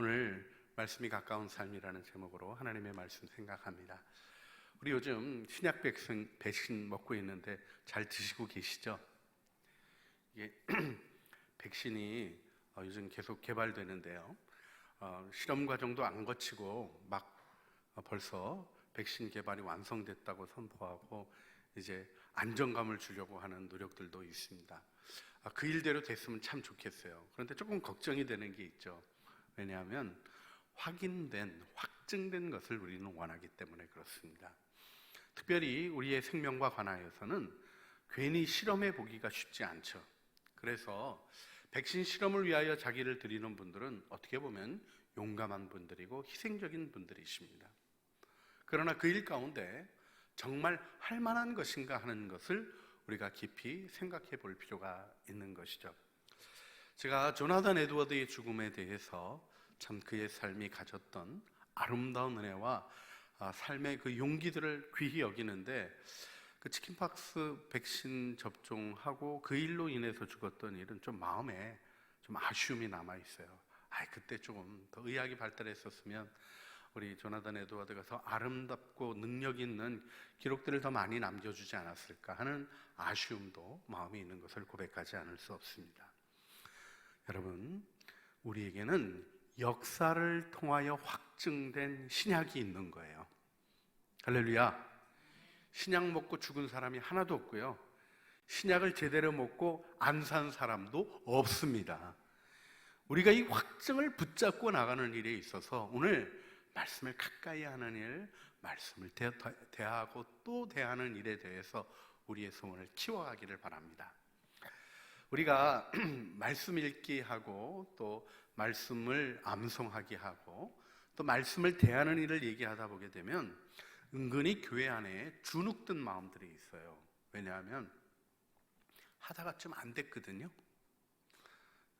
오늘 말씀이 가까운 삶이라는 제목으로 하나님의 말씀 생각합니다. 우리 요즘 신약 백신 먹고 있는데 잘 드시고 계시죠? 이게 백신이 요즘 계속 개발되는데요. 실험 과정도 안 거치고 막 벌써 백신 개발이 완성됐다고 선포하고 이제 안정감을 주려고 하는 노력들도 있습니다. 그 일대로 됐으면 참 좋겠어요. 그런데 조금 걱정이 되는 게 있죠. 왜냐하면 확증된 것을 우리는 원하기 때문에 그렇습니다. 특별히 우리의 생명과 관하여서는 괜히 실험해 보기가 쉽지 않죠. 그래서 백신 실험을 위하여 자기를 드리는 분들은 어떻게 보면 용감한 분들이고 희생적인 분들이십니다. 그러나 그 일 가운데 정말 할 만한 것인가 하는 것을 우리가 깊이 생각해 볼 필요가 있는 것이죠. 제가 조나단 에드워드의 죽음에 대해서 참 그의 삶이 가졌던 아름다운 은혜와 삶의 그 용기들을 귀히 여기는데, 그 치킨박스 백신 접종하고 그 일로 인해서 죽었던 일은 좀 마음에 좀 아쉬움이 남아 있어요. 그때 조금 더 의학이 발달했었으면 우리 조나단 에드워드가 더 아름답고 능력 있는 기록들을 더 많이 남겨주지 않았을까 하는 아쉬움도 마음에 있는 것을 고백하지 않을 수 없습니다. 여러분, 우리에게는 역사를 통하여 확증된 신약이 있는 거예요. 할렐루야. 신약 먹고 죽은 사람이 하나도 없고요, 신약을 제대로 먹고 안 산 사람도 없습니다. 우리가 이 확증을 붙잡고 나가는 일에 있어서 오늘 말씀을 가까이 하는 일, 말씀을 대하고 또 대하는 일에 대해서 우리의 소원을 키워가기를 바랍니다. 우리가 말씀 읽기 하고 또 말씀을 암송하게 하고 또 말씀을 대하는 일을 얘기하다 보게 되면 은근히 교회 안에 주눅든 마음들이 있어요. 왜냐하면 하다가 좀 안 됐거든요.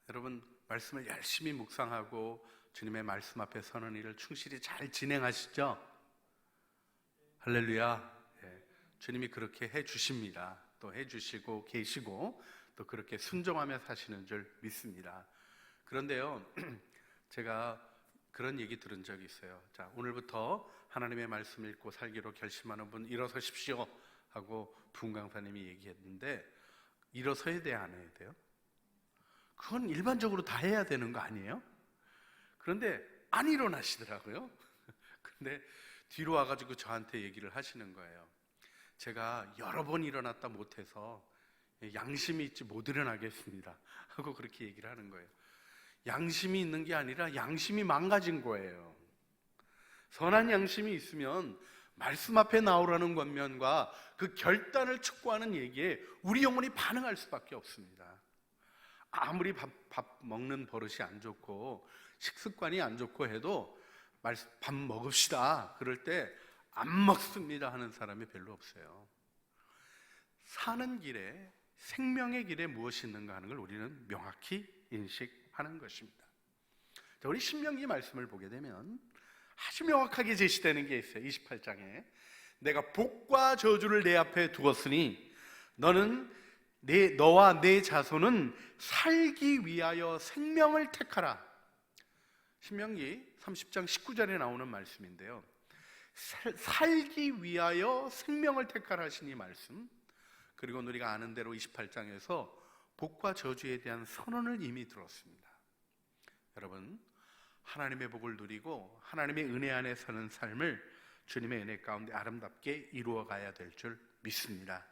여러분, 말씀을 열심히 묵상하고 주님의 말씀 앞에 서는 일을 충실히 잘 진행하시죠? 할렐루야. 주님이 그렇게 해주십니다. 또 해주시고 계시고 또 그렇게 순종하며 사시는 줄 믿습니다. 그런데요, 제가 그런 얘기 들은 적이 있어요. 자, 오늘부터 하나님의 말씀 읽고 살기로 결심하는 분 일어서십시오 하고 부흥 강사님이 얘기했는데, 일어서야 돼요, 안 해야 돼요? 그건 일반적으로 다 해야 되는 거 아니에요? 그런데 안 일어나시더라고요. 근데 뒤로 와가지고 저한테 얘기를 하시는 거예요. 제가 여러 번 일어났다 못해서 양심이 있지 못 일어나겠습니다 하고 그렇게 얘기를 하는 거예요. 양심이 있는 게 아니라 양심이 망가진 거예요. 선한 양심이 있으면 말씀 앞에 나오라는 권면과 그 결단을 촉구하는 얘기에 우리 영혼이 반응할 수밖에 없습니다. 아무리 밥 먹는 버릇이 안 좋고 식습관이 안 좋고 해도 밥 먹읍시다 그럴 때 안 먹습니다 하는 사람이 별로 없어요. 사는 길에, 생명의 길에 무엇이 있는가 하는 걸 우리는 명확히 인식하는 것입니다. 자, 우리 신명기 말씀을 보게 되면 아주 명확하게 제시되는 게 있어요. 28장에 내가 복과 저주를 내 앞에 두었으니 너와 내 자손은 살기 위하여 생명을 택하라. 신명기 30장 19절에 나오는 말씀인데요, 살기 위하여 생명을 택하라 하신 이 말씀, 그리고 우리가 아는 대로 28장에서 복과 저주에 대한 선언을 이미 들었습니다. 여러분, 하나님의 복을 누리고 하나님의 은혜 안에 서는 삶을 주님의 은혜 가운데 아름답게 이루어 가야 될 줄 믿습니다.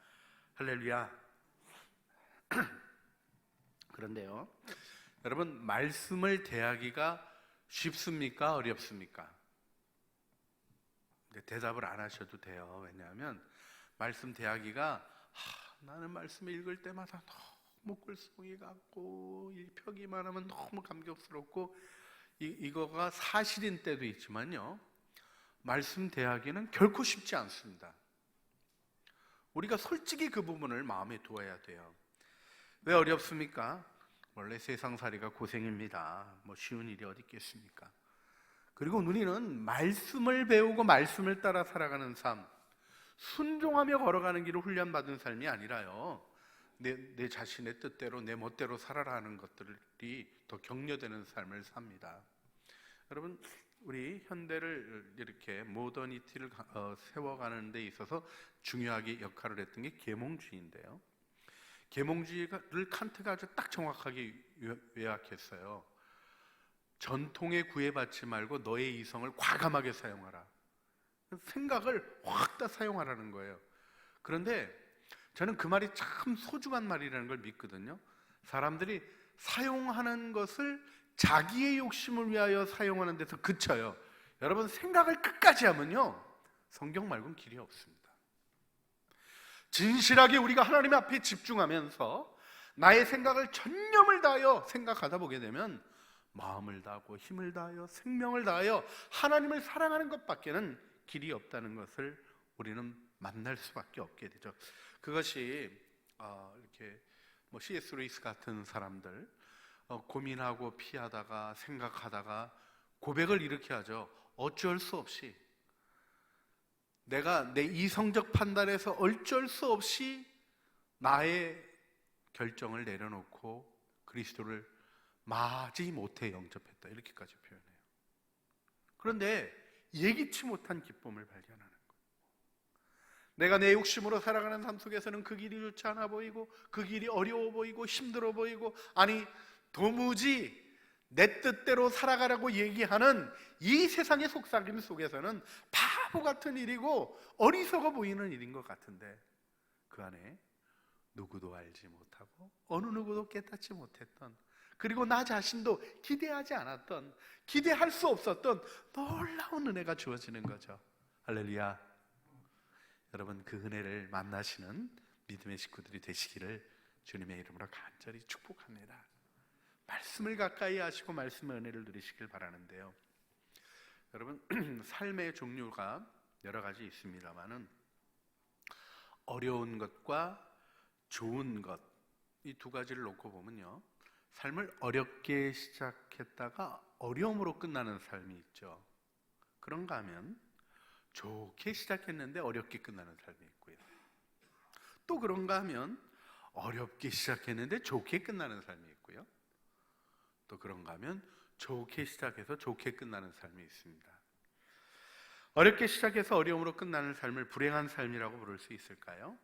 할렐루야. 그런데요, 여러분, 말씀을 대하기가 쉽습니까? 어렵습니까? 대답을 안 하셔도 돼요. 왜냐하면 말씀 대하기가 나는 말씀 읽을 때마다 너무 꿀송이 같고 펴기만 하면 너무 감격스럽고 이거가 사실인 때도 있지만요, 말씀 대하기는 결코 쉽지 않습니다. 우리가 솔직히 그 부분을 마음에 두어야 돼요. 왜 어렵습니까? 원래 세상살이가 고생입니다. 쉬운 일이 어디 있겠습니까? 그리고 우리는 말씀을 배우고 말씀을 따라 살아가는 삶, 순종하며 걸어가는 길을 훈련받은 삶이 아니라요, 내 자신의 뜻대로 내 멋대로 살아라 하는 것들이 더 격려되는 삶을 삽니다. 여러분, 우리 현대를 이렇게 모더니티를 세워가는 데 있어서 중요하게 역할을 했던 게 계몽주의인데요. 계몽주의를 칸트가 아주 딱 정확하게 요약했어요. 전통에 구애받지 말고 너의 이성을 과감하게 사용하라. 생각을 확 다 사용하라는 거예요. 그런데 저는 그 말이 참 소중한 말이라는 걸 믿거든요. 사람들이 사용하는 것을 자기의 욕심을 위하여 사용하는 데서 그쳐요. 여러분, 생각을 끝까지 하면요, 성경 말고는 길이 없습니다. 진실하게 우리가 하나님 앞에 집중하면서 나의 생각을 전념을 다하여 생각하다 보게 되면 마음을 다하고 힘을 다하여 생명을 다하여 하나님을 사랑하는 것밖에는 길이 없다는 것을 우리는 만날 수밖에 없게 되죠. 그것이 이렇게 C.S. 루이스 같은 사람들 고민하고 피하다가 생각하다가 고백을 이렇게 하죠. 어쩔 수 없이 내가 내 이성적 판단에서 어쩔 수 없이 나의 결정을 내려놓고 그리스도를 마지 못해 영접했다, 이렇게까지 표현해요. 그런데 예기치 못한 기쁨을 발견하는 거예요. 내가 내 욕심으로 살아가는 삶 속에서는 그 길이 좋지 않아 보이고 그 길이 어려워 보이고 힘들어 보이고, 아니 도무지 내 뜻대로 살아가라고 얘기하는 이 세상의 속삭임 속에서는 바보 같은 일이고 어리석어 보이는 일인 것 같은데, 그 안에 누구도 알지 못하고 어느 누구도 깨닫지 못했던, 그리고 나 자신도 기대하지 않았던, 기대할 수 없었던 놀라운 은혜가 주어지는 거죠. 할렐루야. 여러분, 그 은혜를 만나시는 믿음의 식구들이 되시기를 주님의 이름으로 간절히 축복합니다. 말씀을 가까이 하시고 말씀의 은혜를 누리시길 바라는데요. 여러분, 삶의 종류가 여러 가지 있습니다만은 어려운 것과 좋은 것, 이 두 가지를 놓고 보면요, 삶을 어렵게 시작했다가 어려움으로 끝나는 삶이 있죠. 그런가 하면 좋게 시작했는데 어렵게 끝나는 삶이 있고요. 또 그런가 하면 어렵게 시작했는데 좋게 끝나는 삶이 있고요. 또 그런가 하면 좋게 시작해서 좋게 끝나는 삶이 있습니다. 어렵게 시작해서 어려움으로 끝나는 삶을 불행한 삶이라고 부를 수 있을까요?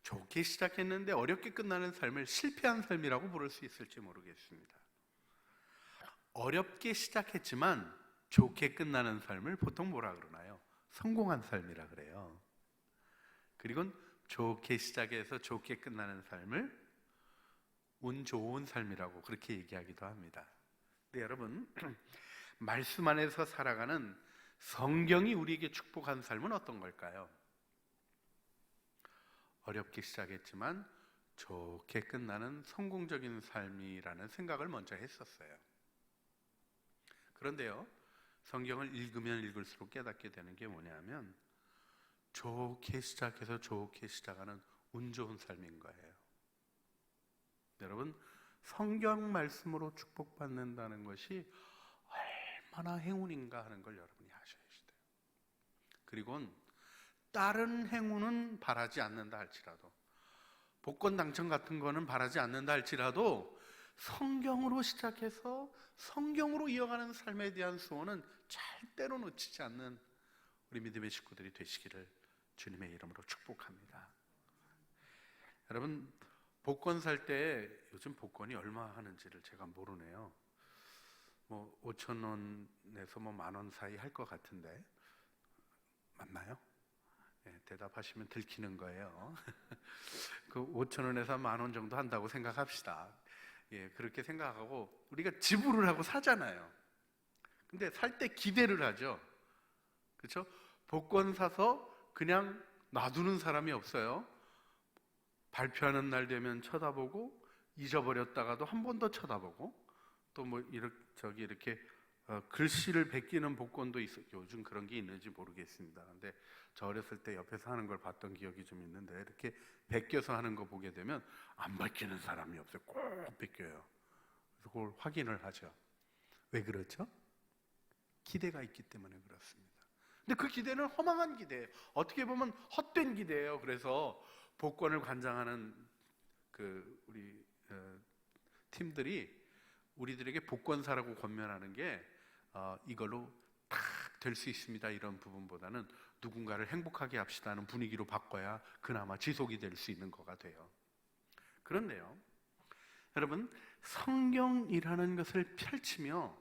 좋게 시작했는데 어렵게 끝나는 삶을 실패한 삶이라고 부를 수 있을지 모르겠습니다. 어렵게 시작했지만 좋게 끝나는 삶을 보통 뭐라 그러나요? 성공한 삶이라 그래요. 그리고 좋게 시작해서 좋게 끝나는 삶을 운 좋은 삶이라고 그렇게 얘기하기도 합니다. 근데 여러분, 말씀 안에서 살아가는 성경이 우리에게 축복한 삶은 어떤 걸까요? 어렵게 시작했지만 좋게 끝나는 성공적인 삶이라는 생각을 먼저 했었어요. 그런데요, 성경을 읽으면 읽을수록 깨닫게 되는 게 뭐냐면 좋게 시작해서 좋게 시작하는 운 좋은 삶인 거예요. 여러분, 성경 말씀으로 축복받는다는 것이 얼마나 행운인가 하는 걸 여러분이 아셔야 돼요. 그리고 다른 행운은 바라지 않는다 할지라도, 복권 당첨 같은 거는 바라지 않는다 할지라도 성경으로 시작해서 성경으로 이어가는 삶에 대한 소원은 절대로 놓치지 않는 우리 믿음의 식구들이 되시기를 주님의 이름으로 축복합니다. 여러분, 복권 살 때 요즘 복권이 얼마 하는지를 제가 모르네요. 5,000원에서 10,000원 사이 할 것 같은데 맞나요? 네, 대답하시면 들키는 거예요. 그 5,000원에서 10,000원 정도 한다고 생각합시다. 예, 그렇게 생각하고 우리가 지불을 하고 사잖아요. 근데 살 때 기대를 하죠. 그렇죠? 복권 사서 그냥 놔두는 사람이 없어요. 발표하는 날 되면 쳐다보고, 잊어버렸다가도 한 번 더 쳐다보고, 또 이렇게 글씨를 베끼는 복권도 있어요. 요즘 그런 게 있는지 모르겠습니다. 근데 저 어렸을 때 옆에서 하는 걸 봤던 기억이 좀 있는데, 이렇게 베껴서 하는 거 보게 되면 안 베끼는 사람이 없어요. 꼭 베껴요. 그래서 그걸 확인을 하죠. 왜 그렇죠? 기대가 있기 때문에 그렇습니다. 근데 그 기대는 허망한 기대예요. 어떻게 보면 헛된 기대예요. 그래서 복권을 관장하는 우리 팀들이 우리들에게 복권 사라고 권면하는 게 이걸로 딱 될 수 있습니다 이런 부분보다는 누군가를 행복하게 합시다는 분위기로 바꿔야 그나마 지속이 될 수 있는 거가 돼요. 그런데요, 여러분, 성경이라는 것을 펼치며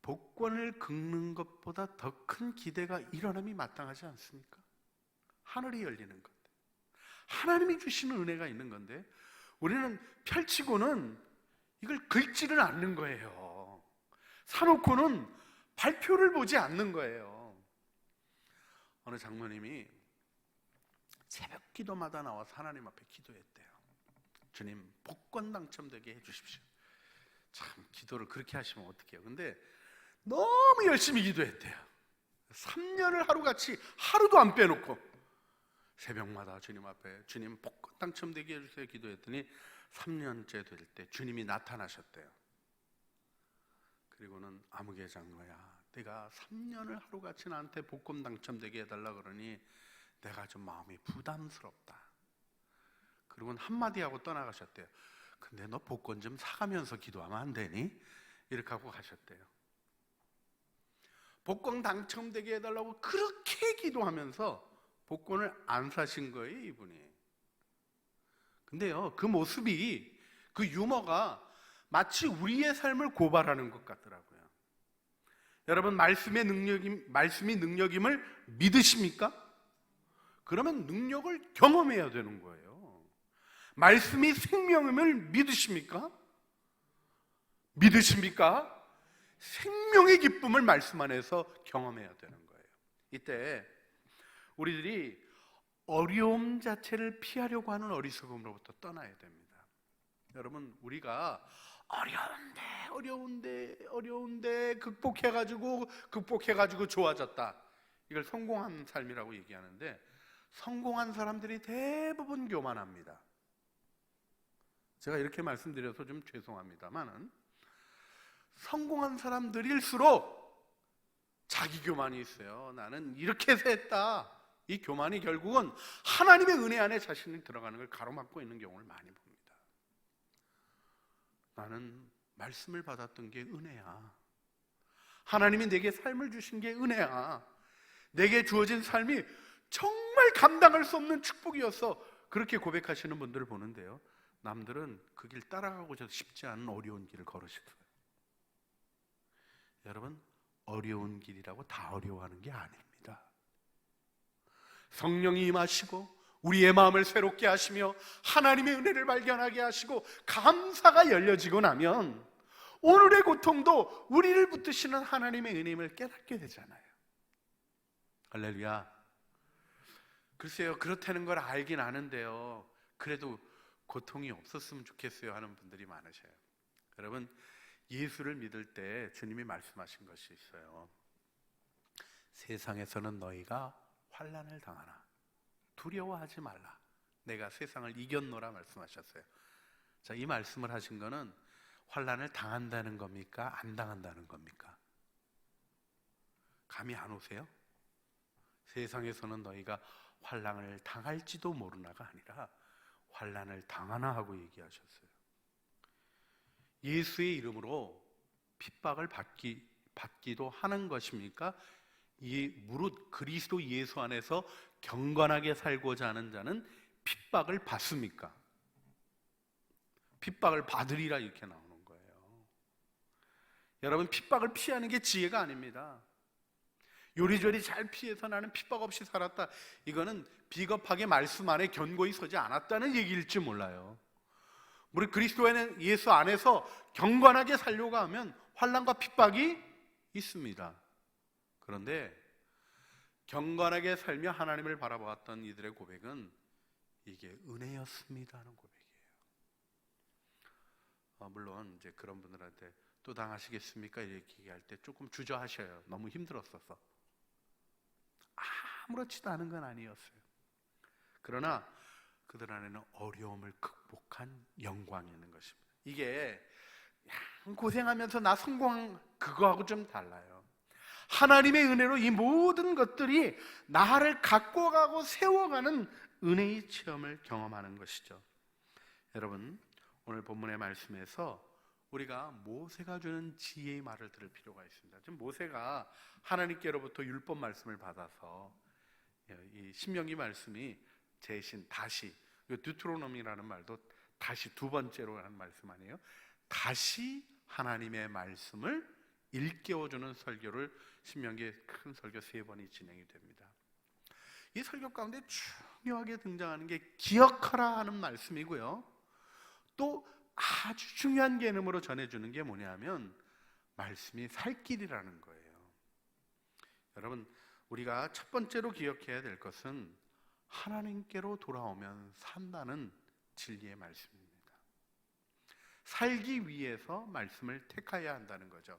복권을 긁는 것보다 더 큰 기대가 일어남이 마땅하지 않습니까? 하늘이 열리는 건데, 하나님이 주시는 은혜가 있는 건데 우리는 펼치고는 이걸 긁지를 않는 거예요. 사놓고는 발표를 보지 않는 거예요. 어느 장모님이 새벽 기도마다 나와서 하나님 앞에 기도했대요. 주님, 복권 당첨되게 해주십시오. 참, 기도를 그렇게 하시면 어떡해요. 근데 너무 열심히 기도했대요. 3년을 하루같이 하루도 안 빼놓고 새벽마다 주님 앞에 주님 복권 당첨되게 해주세요 기도했더니 3년째 될 때 주님이 나타나셨대요. 그리고는 아무개 장로야, 내가 3년을 하루같이 나한테 복권 당첨되게 해달라 그러니 내가 좀 마음이 부담스럽다. 그리고는 한마디 하고 떠나가셨대요. 근데 너 복권 좀 사가면서 기도하면 안 되니? 이렇게 하고 가셨대요. 복권 당첨되게 해달라고 그렇게 기도하면서 복권을 안 사신 거예요, 이분이. 근데요, 그 모습이, 그 유머가 마치 우리의 삶을 고발하는 것 같더라고요. 여러분, 말씀이 능력임을 믿으십니까? 그러면 능력을 경험해야 되는 거예요. 말씀이 생명임을 믿으십니까? 믿으십니까? 생명의 기쁨을 말씀 안에서 경험해야 되는 거예요. 이때 우리들이 어려움 자체를 피하려고 하는 어리석음으로부터 떠나야 됩니다. 여러분, 우리가 어려운데 극복해가지고 좋아졌다, 이걸 성공한 삶이라고 얘기하는데, 성공한 사람들이 대부분 교만합니다. 제가 이렇게 말씀드려서 좀 죄송합니다만은 성공한 사람들일수록 자기 교만이 있어요. 나는 이렇게 해서 했다. 이 교만이 결국은 하나님의 은혜 안에 자신이 들어가는 걸 가로막고 있는 경우를 많이 봅니다. 나는 말씀을 받았던 게 은혜야. 하나님이 내게 삶을 주신 게 은혜야. 내게 주어진 삶이 정말 감당할 수 없는 축복이었어. 그렇게 고백하시는 분들을 보는데요, 남들은 그 길 따라가고자 쉽지 않은 어려운 길을 걸으시더라고요. 여러분, 어려운 길이라고 다 어려워하는 게 아닙니다. 성령이 임하시고 우리의 마음을 새롭게 하시며 하나님의 은혜를 발견하게 하시고 감사가 열려지고 나면 오늘의 고통도 우리를 붙드시는 하나님의 은혜임을 깨닫게 되잖아요. 할렐루야. 글쎄요, 그렇다는 걸 알긴 아는데요, 그래도 고통이 없었으면 좋겠어요 하는 분들이 많으셔요. 여러분, 예수를 믿을 때 주님이 말씀하신 것이 있어요. 세상에서는 너희가 환난을 당하나 두려워하지 말라. 내가 세상을 이겼노라 말씀하셨어요. 자, 이 말씀을 하신 거는 환난을 당한다는 겁니까? 안 당한다는 겁니까? 감이 안 오세요? 세상에서는 너희가 환난을 당할지도 모르나가 아니라 환난을 당하나 하고 얘기하셨어요. 예수의 이름으로 핍박을 받기도 하는 것입니까? 무릇 그리스도 예수 안에서 경건하게 살고자 하는 자는 핍박을 받습니까? 핍박을 받으리라 이렇게 나오는 거예요. 여러분, 핍박을 피하는 게 지혜가 아닙니다. 요리조리 잘 피해서 나는 핍박 없이 살았다, 이거는 비겁하게 말씀 안에 견고히 서지 않았다는 얘기일지 몰라요. 우리 그리스도에는 예수 안에서 경건하게 살려고 하면 환난과 핍박이 있습니다. 그런데 경건하게 살며 하나님을 바라보았던 이들의 고백은 이게 은혜였습니다 하는 고백이에요. 물론 이제 그런 분들한테 또 당하시겠습니까 이렇게 얘기할 때 조금 주저하셔요. 너무 힘들었어서. 아무렇지도 않은 건 아니었어요. 그러나 그들 안에는 어려움을 극복한 영광이 있는 것입니다. 이게 고생하면서 나 성공한 그거하고 좀 달라요. 하나님의 은혜로 이 모든 것들이 나를 갖고 가고 세워가는 은혜의 체험을 경험하는 것이죠. 여러분, 오늘 본문의 말씀에서 우리가 모세가 주는 지혜의 말을 들을 필요가 있습니다. 지금 모세가 하나님께로부터 율법 말씀을 받아서 이 신명기 말씀이 대신 다시, 듀트로노미라는 말도 다시 두 번째로 하는 말씀 아니에요? 다시 하나님의 말씀을 일깨워주는 설교를 신명기의 큰 설교 3번이 진행이 됩니다. 이 설교 가운데 중요하게 등장하는 게 기억하라 하는 말씀이고요, 또 아주 중요한 개념으로 전해주는 게 뭐냐면 말씀이 살 길이라는 거예요. 여러분, 우리가 첫 번째로 기억해야 될 것은 하나님께로 돌아오면 산다는 진리의 말씀입니다. 살기 위해서 말씀을 택해야 한다는 거죠.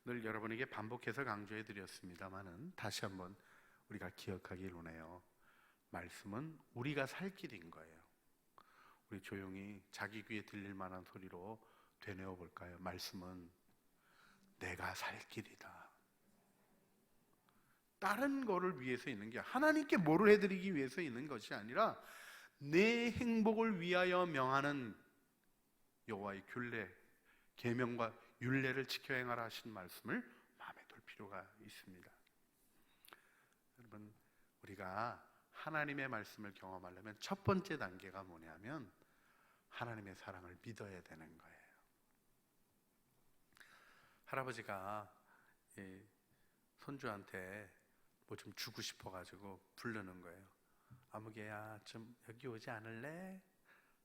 늘 여러분에게 반복해서 강조해 드렸습니다만은 다시 한번 우리가 기억하길 원해요. 말씀은 우리가 살 길인 거예요. 우리 조용히 자기 귀에 들릴 만한 소리로 되뇌어 볼까요? 말씀은 내가 살 길이다. 다른 거를 위해서 있는 게, 하나님께 뭐를 해드리기 위해서 있는 것이 아니라 내 행복을 위하여 명하는 여호와의 균례, 계명과 율례를 지켜 행하라 하신 말씀을 마음에 둘 필요가 있습니다. 여러분, 우리가 하나님의 말씀을 경험하려면 첫 번째 단계가 뭐냐면 하나님의 사랑을 믿어야 되는 거예요. 할아버지가 손주한테 뭐 좀 주고 싶어가지고 부르는 거예요. 아무개야, 좀 여기 오지 않을래?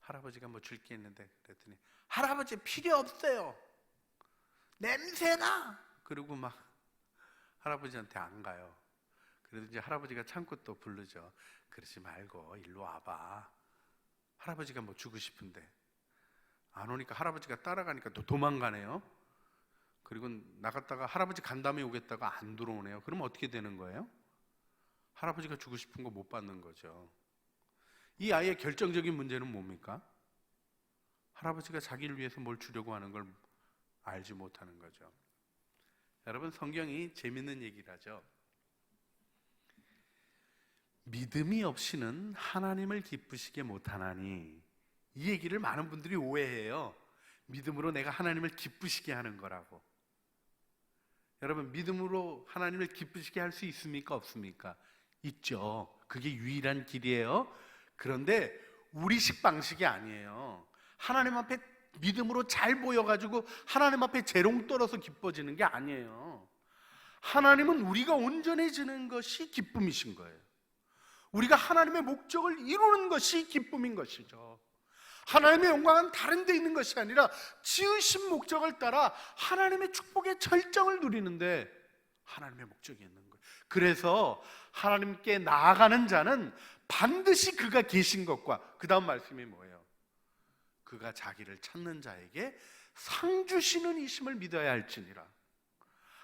할아버지가 뭐 줄 게 있는데, 그랬더니 할아버지 필요 없어요, 냄새나! 그러고 막 할아버지한테 안 가요. 그래도 이제 할아버지가 참고 또 부르죠. 그러지 말고 일로 와봐. 할아버지가 뭐 주고 싶은데 안 오니까 할아버지가 따라가니까 또 도망가네요. 그리고 나갔다가 할아버지 간 다음에 오겠다가 안 들어오네요. 그럼 어떻게 되는 거예요? 할아버지가 주고 싶은 거 못 받는 거죠. 이 아이의 결정적인 문제는 뭡니까? 할아버지가 자기를 위해서 뭘 주려고 하는 걸 알지 못하는 거죠. 여러분, 성경이 재밌는 얘기를 하죠. 믿음이 없이는 하나님을 기쁘시게 못하나니, 이 얘기를 많은 분들이 오해해요. 믿음으로 내가 하나님을 기쁘시게 하는 거라고. 여러분, 믿음으로 하나님을 기쁘시게 할 수 있습니까? 없습니까? 있죠. 그게 유일한 길이에요. 그런데 우리식 방식이 아니에요. 하나님 앞에 믿음으로 잘 보여가지고 하나님 앞에 재롱 떨어서 기뻐지는 게 아니에요. 하나님은 우리가 온전해지는 것이 기쁨이신 거예요. 우리가 하나님의 목적을 이루는 것이 기쁨인 것이죠. 하나님의 영광은 다른 데 있는 것이 아니라 지으신 목적을 따라 하나님의 축복의 절정을 누리는데 하나님의 목적이 있는 거예요. 그래서 하나님께 나아가는 자는 반드시 그가 계신 것과, 그 다음 말씀이 뭐예요? 그가 자기를 찾는 자에게 상 주시는 이심을 믿어야 할지니라.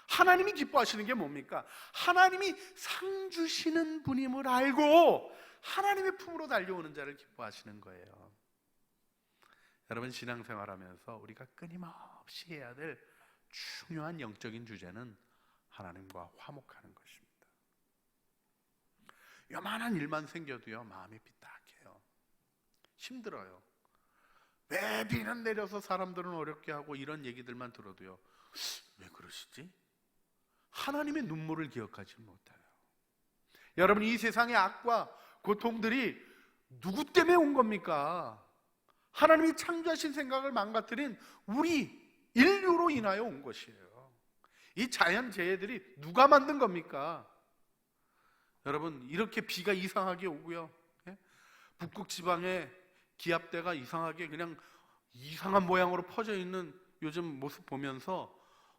하나님이 기뻐하시는 게 뭡니까? 하나님이 상 주시는 분임을 알고 하나님의 품으로 달려오는 자를 기뻐하시는 거예요. 여러분, 신앙생활하면서 우리가 끊임없이 해야 될 중요한 영적인 주제는 하나님과 화목하는 것입니다. 요만한 일만 생겨도요, 마음이 삐딱해요. 힘들어요. 왜 비는 내려서 사람들은 어렵게 하고, 이런 얘기들만 들어도요, 왜 그러시지? 하나님의 눈물을 기억하지 못해요. 여러분, 이 세상의 악과 고통들이 누구 때문에 온 겁니까? 하나님이 창조하신 생각을 망가뜨린 우리 인류로 인하여 온 것이에요. 이 자연재해들이 누가 만든 겁니까? 여러분, 이렇게 비가 이상하게 오고요, 북극 지방에 기압대가 이상하게 그냥 이상한 모양으로 퍼져 있는 요즘 모습 보면서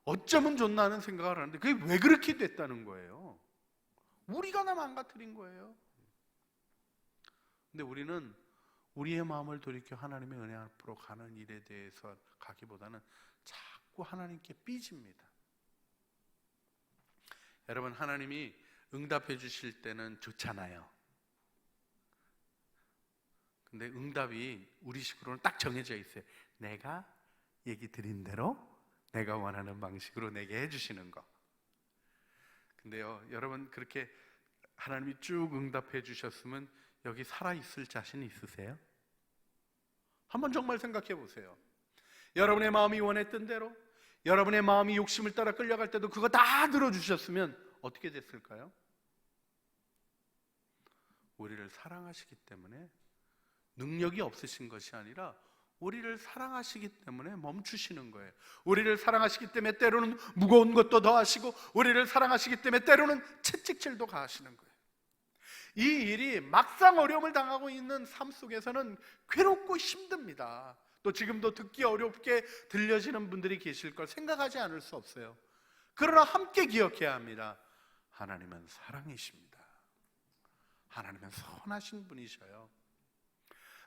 어쩌면 좋나 하는 생각을 하는데, 그게 왜 그렇게 됐다는 거예요? 우리가 다 망가뜨린 거예요. 근데 우리는 우리의 마음을 돌이켜 하나님의 은혜 앞으로 가는 일에 대해서 가기보다는 자꾸 하나님께 삐집니다. 여러분, 하나님이 응답해 주실 때는 좋잖아요. 근데 응답이 우리식으로는 딱 정해져 있어요. 내가 얘기 드린 대로 내가 원하는 방식으로 내게 해주시는 거. 근데요, 여러분, 그렇게 하나님이 쭉 응답해 주셨으면 여기 살아있을 자신 있으세요? 한번 정말 생각해 보세요. 여러분의 마음이 원했던 대로, 여러분의 마음이 욕심을 따라 끌려갈 때도 그거 다 들어주셨으면 어떻게 됐을까요? 우리를 사랑하시기 때문에, 능력이 없으신 것이 아니라 우리를 사랑하시기 때문에 멈추시는 거예요. 우리를 사랑하시기 때문에 때로는 무거운 것도 더하시고, 우리를 사랑하시기 때문에 때로는 채찍질도 가하시는 거예요. 이 일이 막상 어려움을 당하고 있는 삶 속에서는 괴롭고 힘듭니다. 또 지금도 듣기 어렵게 들려지는 분들이 계실 걸 생각하지 않을 수 없어요. 그러나 함께 기억해야 합니다. 하나님은 사랑이십니다. 하나님은 선하신 분이셔요.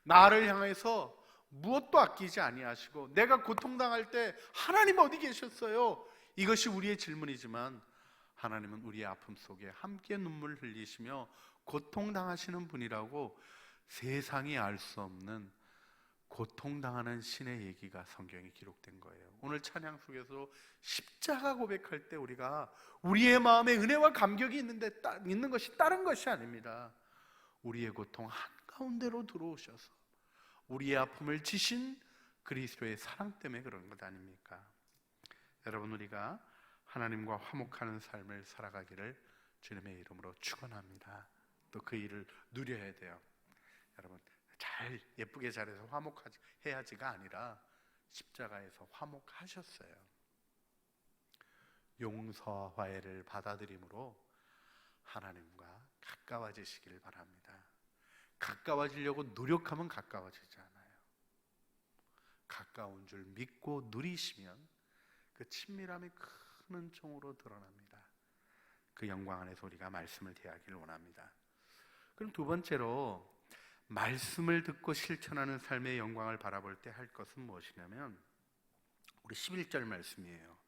나를 향해서 무엇도 아끼지 아니하시고, 내가 고통당할 때 하나님 어디 계셨어요? 이것이 우리의 질문이지만, 하나님은 우리의 아픔 속에 함께 눈물 흘리시며 고통당하시는 분이라고 세상이 알 수 없는 고통당하는 신의 얘기가 성경에 기록된 거예요. 오늘 찬양 속에서 십자가 고백할 때 우리가 우리의 마음에 은혜와 감격이 있는 것이 다른 것이 아닙니다. 우리의 고통 한가운데로 들어오셔서 우리의 아픔을 지신 그리스도의 사랑 때문에 그런 것 아닙니까? 여러분, 우리가 하나님과 화목하는 삶을 살아가기를 주님의 이름으로 축원합니다. 또 그 일을 누려야 돼요. 여러분, 잘 예쁘게 잘해서 화목해야지가 아니라 십자가에서 화목하셨어요. 용서와 화해를 받아들임으로 하나님과 가까워지시길 바랍니다. 가까워지려고 노력하면 가까워지지 않아요. 가까운 줄 믿고 누리시면 그 친밀함이 큰 은총으로 드러납니다. 그 영광 안에서 우리가 말씀을 대하기를 원합니다. 그럼 두 번째로, 말씀을 듣고 실천하는 삶의 영광을 바라볼 때 할 것은 무엇이냐면, 우리 11절 말씀이에요.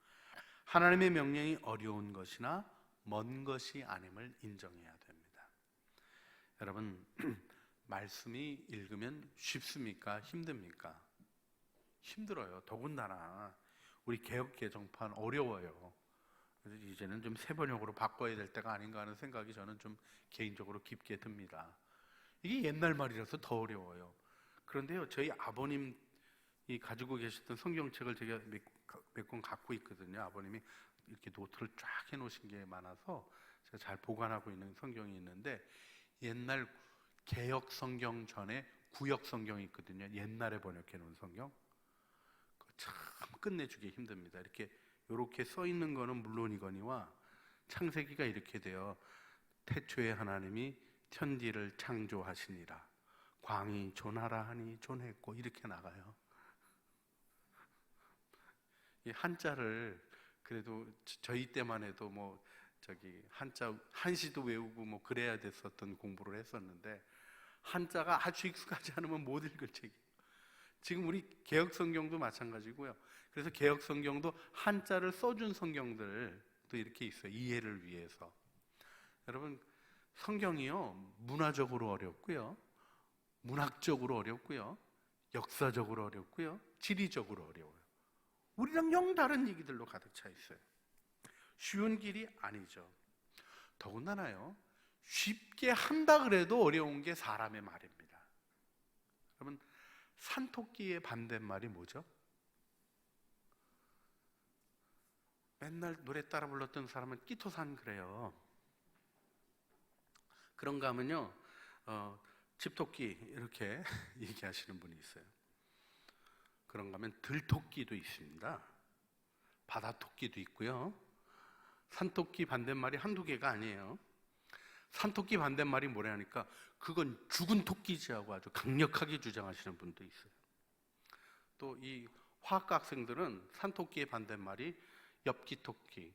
하나님의 명령이 어려운 것이나 먼 것이 아님을 인정해야 됩니다. 여러분, 말씀이 읽으면 쉽습니까? 힘듭니까? 힘들어요. 더군다나 우리 개역 개정판 어려워요. 그래서 이제는 좀 새 번역으로 바꿔야 될 때가 아닌가 하는 생각이 저는 좀 개인적으로 깊게 듭니다. 이게 옛날 말이라서 더 어려워요. 그런데요, 저희 아버님이 가지고 계셨던 성경책을 제가 몇 권 갖고 있거든요. 아버님이 이렇게 노트를 쫙 해놓으신 게 많아서 제가 잘 보관하고 있는 성경이 있는데, 옛날 개역 성경 전에 구역 성경이 있거든요. 옛날에 번역해 놓은 성경. 참 끝내주기 힘듭니다. 이렇게 써 있는 거는 물론이거니와, 창세기가 이렇게 돼요. 태초에 하나님이 천지를 창조하시니라. 광이 존하라 하니 존했고, 이렇게 나가요. 이 한자를 그래도 저희 때만 해도 한자 한시도 외우고 그래야 됐었던 공부를 했었는데, 한자가 아주 익숙하지 않으면 못 읽을 책이에요. 지금 우리 개역 성경도 마찬가지고요. 그래서 개역 성경도 한자를 써준 성경들도 이렇게 있어요. 이해를 위해서. 여러분, 성경이요, 문화적으로 어렵고요, 문학적으로 어렵고요, 역사적으로 어렵고요, 지리적으로 어려워요. 우리랑 영 다른 얘기들로 가득 차 있어요. 쉬운 길이 아니죠. 더군다나요, 쉽게 한다 그래도 어려운 게 사람의 말입니다. 여러분, 산토끼의 반대말이 뭐죠? 맨날 노래 따라 불렀던 사람은 끼토산 그래요. 그런가 하면요, 집토끼 이렇게 얘기하시는 분이 있어요. 그런가 하면 들토끼도 있습니다. 바다토끼도 있고요. 산토끼 반대말이 한두 개가 아니에요. 산토끼 반대말이 뭐라니까, 그건 죽은 토끼지 하고 아주 강력하게 주장하시는 분도 있어요. 또 이 화학과 학생들은 산토끼의 반대말이 엽기토끼,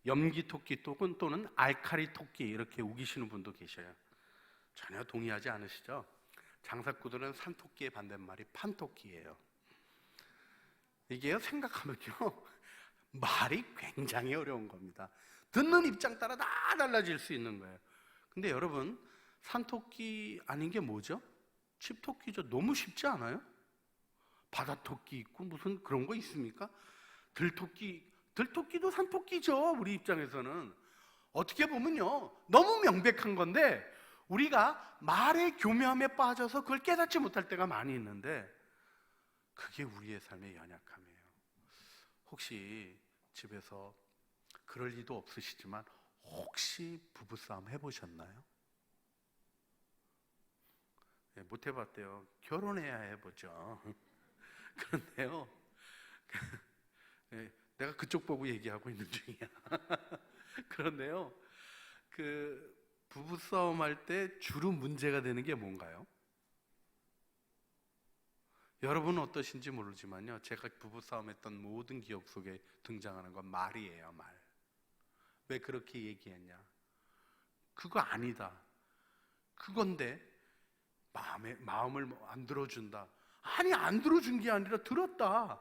염기토끼 또는 알카리토끼 이렇게 우기시는 분도 계셔요. 전혀 동의하지 않으시죠? 장사꾼들은 산토끼의 반대말이 판토끼예요. 이게요, 생각하면요, 말이 굉장히 어려운 겁니다. 듣는 입장 따라 다 달라질 수 있는 거예요. 근데 여러분, 산토끼 아닌 게 뭐죠? 칩토끼죠. 너무 쉽지 않아요? 바다토끼 있고 무슨 그런 거 있습니까? 들토끼도 산토끼죠. 우리 입장에서는. 어떻게 보면요, 너무 명백한 건데 우리가 말의 교묘함에 빠져서 그걸 깨닫지 못할 때가 많이 있는데, 그게 우리의 삶의 연약함이에요. 혹시 집에서 그럴 리도 없으시지만 혹시 부부싸움 해보셨나요? 네, 못 해봤대요. 결혼해야 해보죠. 그런데요, 네, 내가 그쪽 보고 얘기하고 있는 중이야. 그런데요, 그 부부싸움 할 때 주로 문제가 되는 게 뭔가요? 여러분은 어떠신지 모르지만요, 제가 부부싸움 했던 모든 기억 속에 등장하는 건 말이에요, 말. 왜 그렇게 얘기했냐? 그거 아니다. 그건데 마음을 안 들어준다. 아니, 안 들어준 게 아니라 들었다.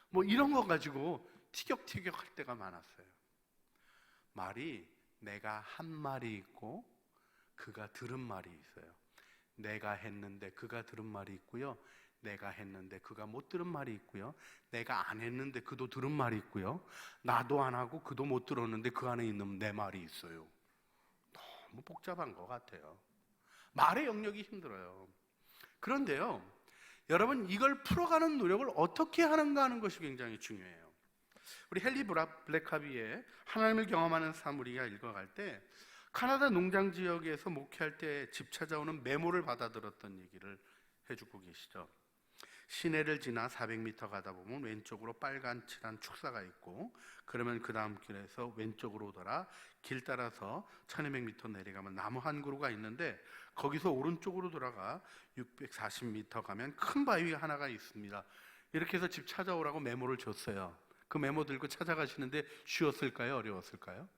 뭐 이런 거 가지고 티격태격 할 때가 많았어요. 말이 내가 한 말이 있고 그가 들은 말이 있어요. 내가 했는데 그가 들은 말이 있고요. 내가 했는데 그가 못 들은 말이 있고요. 내가 안 했는데 그도 들은 말이 있고요. 나도 안 하고 그도 못 들었는데 그 안에 있는 내 말이 있어요. 너무 복잡한 것 같아요. 말의 영역이 힘들어요. 그런데요, 여러분, 이걸 풀어가는 노력을 어떻게 하는가 하는 것이 굉장히 중요해요. 우리 헨리 블랙카비의 하나님을 경험하는 삶 우리가 읽어갈 때 카나다 농장 지역에서 목회할 때 집 찾아오는 메모를 받아들었던 얘기를 해주고 계시죠. 시내를 지나 400m 가다 보면 왼쪽으로 빨간 칠한 축사가 있고, 그러면 그 다음 길에서 왼쪽으로 오더라. 길 따라서 1200m 내려가면 나무 한 그루가 있는데 거기서 오른쪽으로 돌아가 640m 가면 큰 바위 하나가 있습니다. 이렇게 해서 집 찾아오라고 메모를 줬어요. 그 메모 들고 찾아가시는데 쉬웠을까요? 어려웠을까요?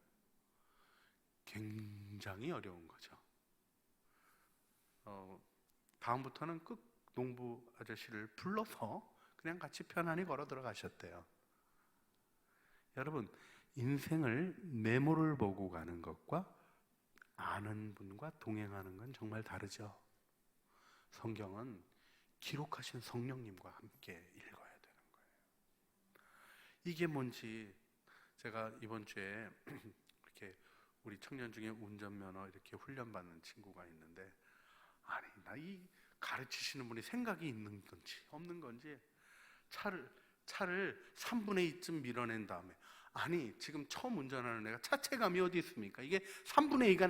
굉장히 어려운 거죠. 다음부터는 꼭 농부 아저씨를 불러서 그냥 같이 편안히 걸어 들어가셨대요. 여러분, 인생을 메모를 보고 가는 것과 아는 분과 동행하는 건 정말 다르죠. 성경은 기록하신 성령님과 함께 읽어야 되는 거예요. 이게 뭔지 제가 이번 주에 이렇게 우리 청년 중에 운전면허 이렇게 훈련받는 친구가 있는데, 아니, 나 이 가르치시는 분이 생각이 있는 건지 없는 건지 차를 3분의 2쯤 밀어낸 다음에, 아니, 지금 처음 운전하는 애가 차체감이 어디 있습니까? 이게 3분의 2가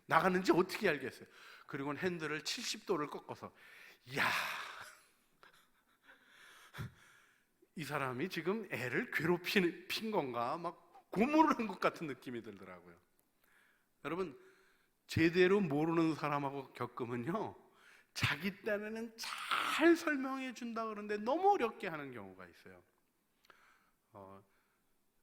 나갔는지 어떻게 알겠어요? 그리고 핸들을 70도를 꺾어서, 이야, 이 사람이 지금 애를 괴롭힌 건가? 막 고문을 한 것 같은 느낌이 들더라고요. 여러분, 제대로 모르는 사람하고 겪으면요, 자기 딴에는 잘 설명해 준다 그러는데 너무 어렵게 하는 경우가 있어요.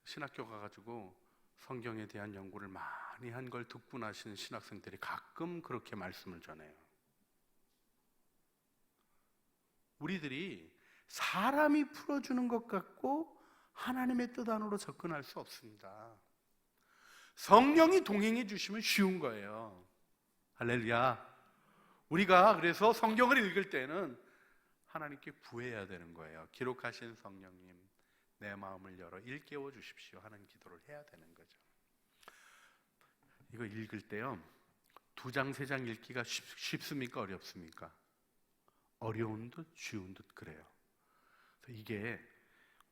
신학교 가가지고 성경에 대한 연구를 많이 한 걸 듣고 나시는 신학생들이 가끔 그렇게 말씀을 전해요. 우리들이 사람이 풀어주는 것 같고 하나님의 뜻 안으로 접근할 수 없습니다. 성령이 동행해 주시면 쉬운 거예요. 할렐루야. 우리가 그래서 성경을 읽을 때는 하나님께 구해야 되는 거예요. 기록하신 성령님, 내 마음을 열어 일깨워 주십시오 하는 기도를 해야 되는 거죠. 이거 읽을 때요, 2장 3장 읽기가 쉽습니까? 어렵습니까? 어려운 듯 쉬운 듯 그래요. 그래서 이게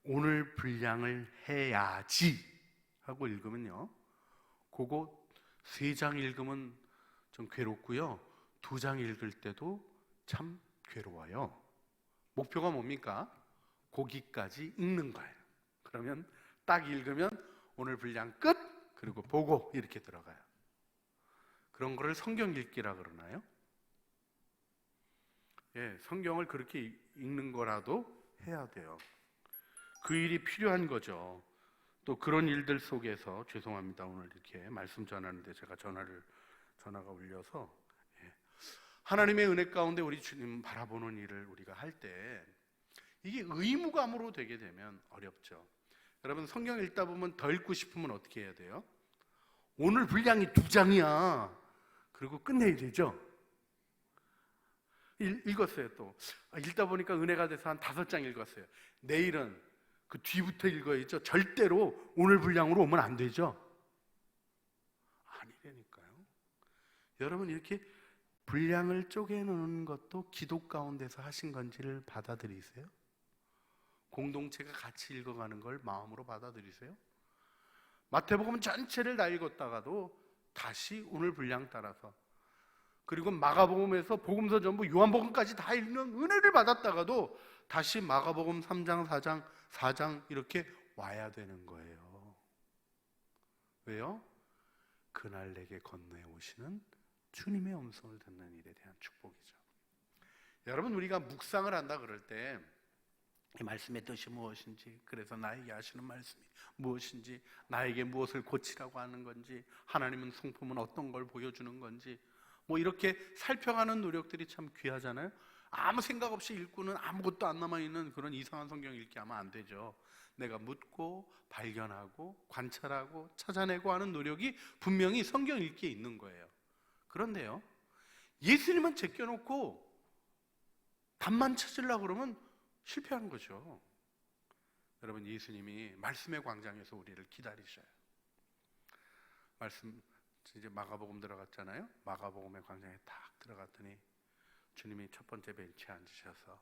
오늘 분량을 해야지 하고 읽으면요, 그거 3장 읽으면 좀 괴롭고요, 2장 읽을 때도 참 괴로워요. 목표가 뭡니까? 거기까지 읽는 거예요. 그러면 딱 읽으면 오늘 분량 끝! 그리고 보고 이렇게 들어가요. 그런 거를 성경 읽기라 그러나요? 예, 성경을 그렇게 읽는 거라도 해야 돼요. 그 일이 필요한 거죠. 또 그런 일들 속에서, 죄송합니다, 오늘 이렇게 말씀 전하는데 제가 전화가 울려서, 하나님의 은혜 가운데 우리 주님 바라보는 일을 우리가 할 때 이게 의무감으로 되게 되면 어렵죠. 여러분, 성경 읽다 보면 더 읽고 싶으면 어떻게 해야 돼요? 오늘 분량이 2장이야. 그리고 끝내야 되죠. 읽었어요. 또 읽다 보니까 은혜가 돼서 한 5장 읽었어요. 내일은 그 뒤부터 읽어야죠. 절대로 오늘 분량으로 오면 안 되죠. 아니라니까요. 여러분, 이렇게 분량을 쪼개놓는 것도 기도 가운데서 하신 건지를 받아들이세요? 공동체가 같이 읽어가는 걸 마음으로 받아들이세요? 마태복음 전체를 다 읽었다가도 다시 오늘 분량 따라서, 그리고 마가복음에서 복음서 전부 요한복음까지 다 읽는 은혜를 받았다가도 다시 마가복음 3장, 4장, 4장 이렇게 와야 되는 거예요. 왜요? 그날 내게 건너에 오시는 주님의 음성을 듣는 일에 대한 축복이죠. 여러분, 우리가 묵상을 한다 그럴 때 이 말씀의 뜻이 무엇인지, 그래서 나에게 하시는 말씀이 무엇인지, 나에게 무엇을 고치라고 하는 건지, 하나님은 성품은 어떤 걸 보여주는 건지, 뭐 이렇게 살펴가는 노력들이 참 귀하잖아요. 아무 생각 없이 읽고는 아무것도 안 남아있는 그런 이상한 성경 읽기 하면 안 되죠. 내가 묻고 발견하고 관찰하고 찾아내고 하는 노력이 분명히 성경 읽기에 있는 거예요. 그런데요, 예수님은 제껴놓고 답만 찾으려고 그러면 실패하는 거죠. 여러분, 예수님이 말씀의 광장에서 우리를 기다리셔요. 말씀, 이제 마가복음 들어갔잖아요. 마가복음의 광장에 딱 들어갔더니 주님이 첫 번째 벤치에 앉으셔서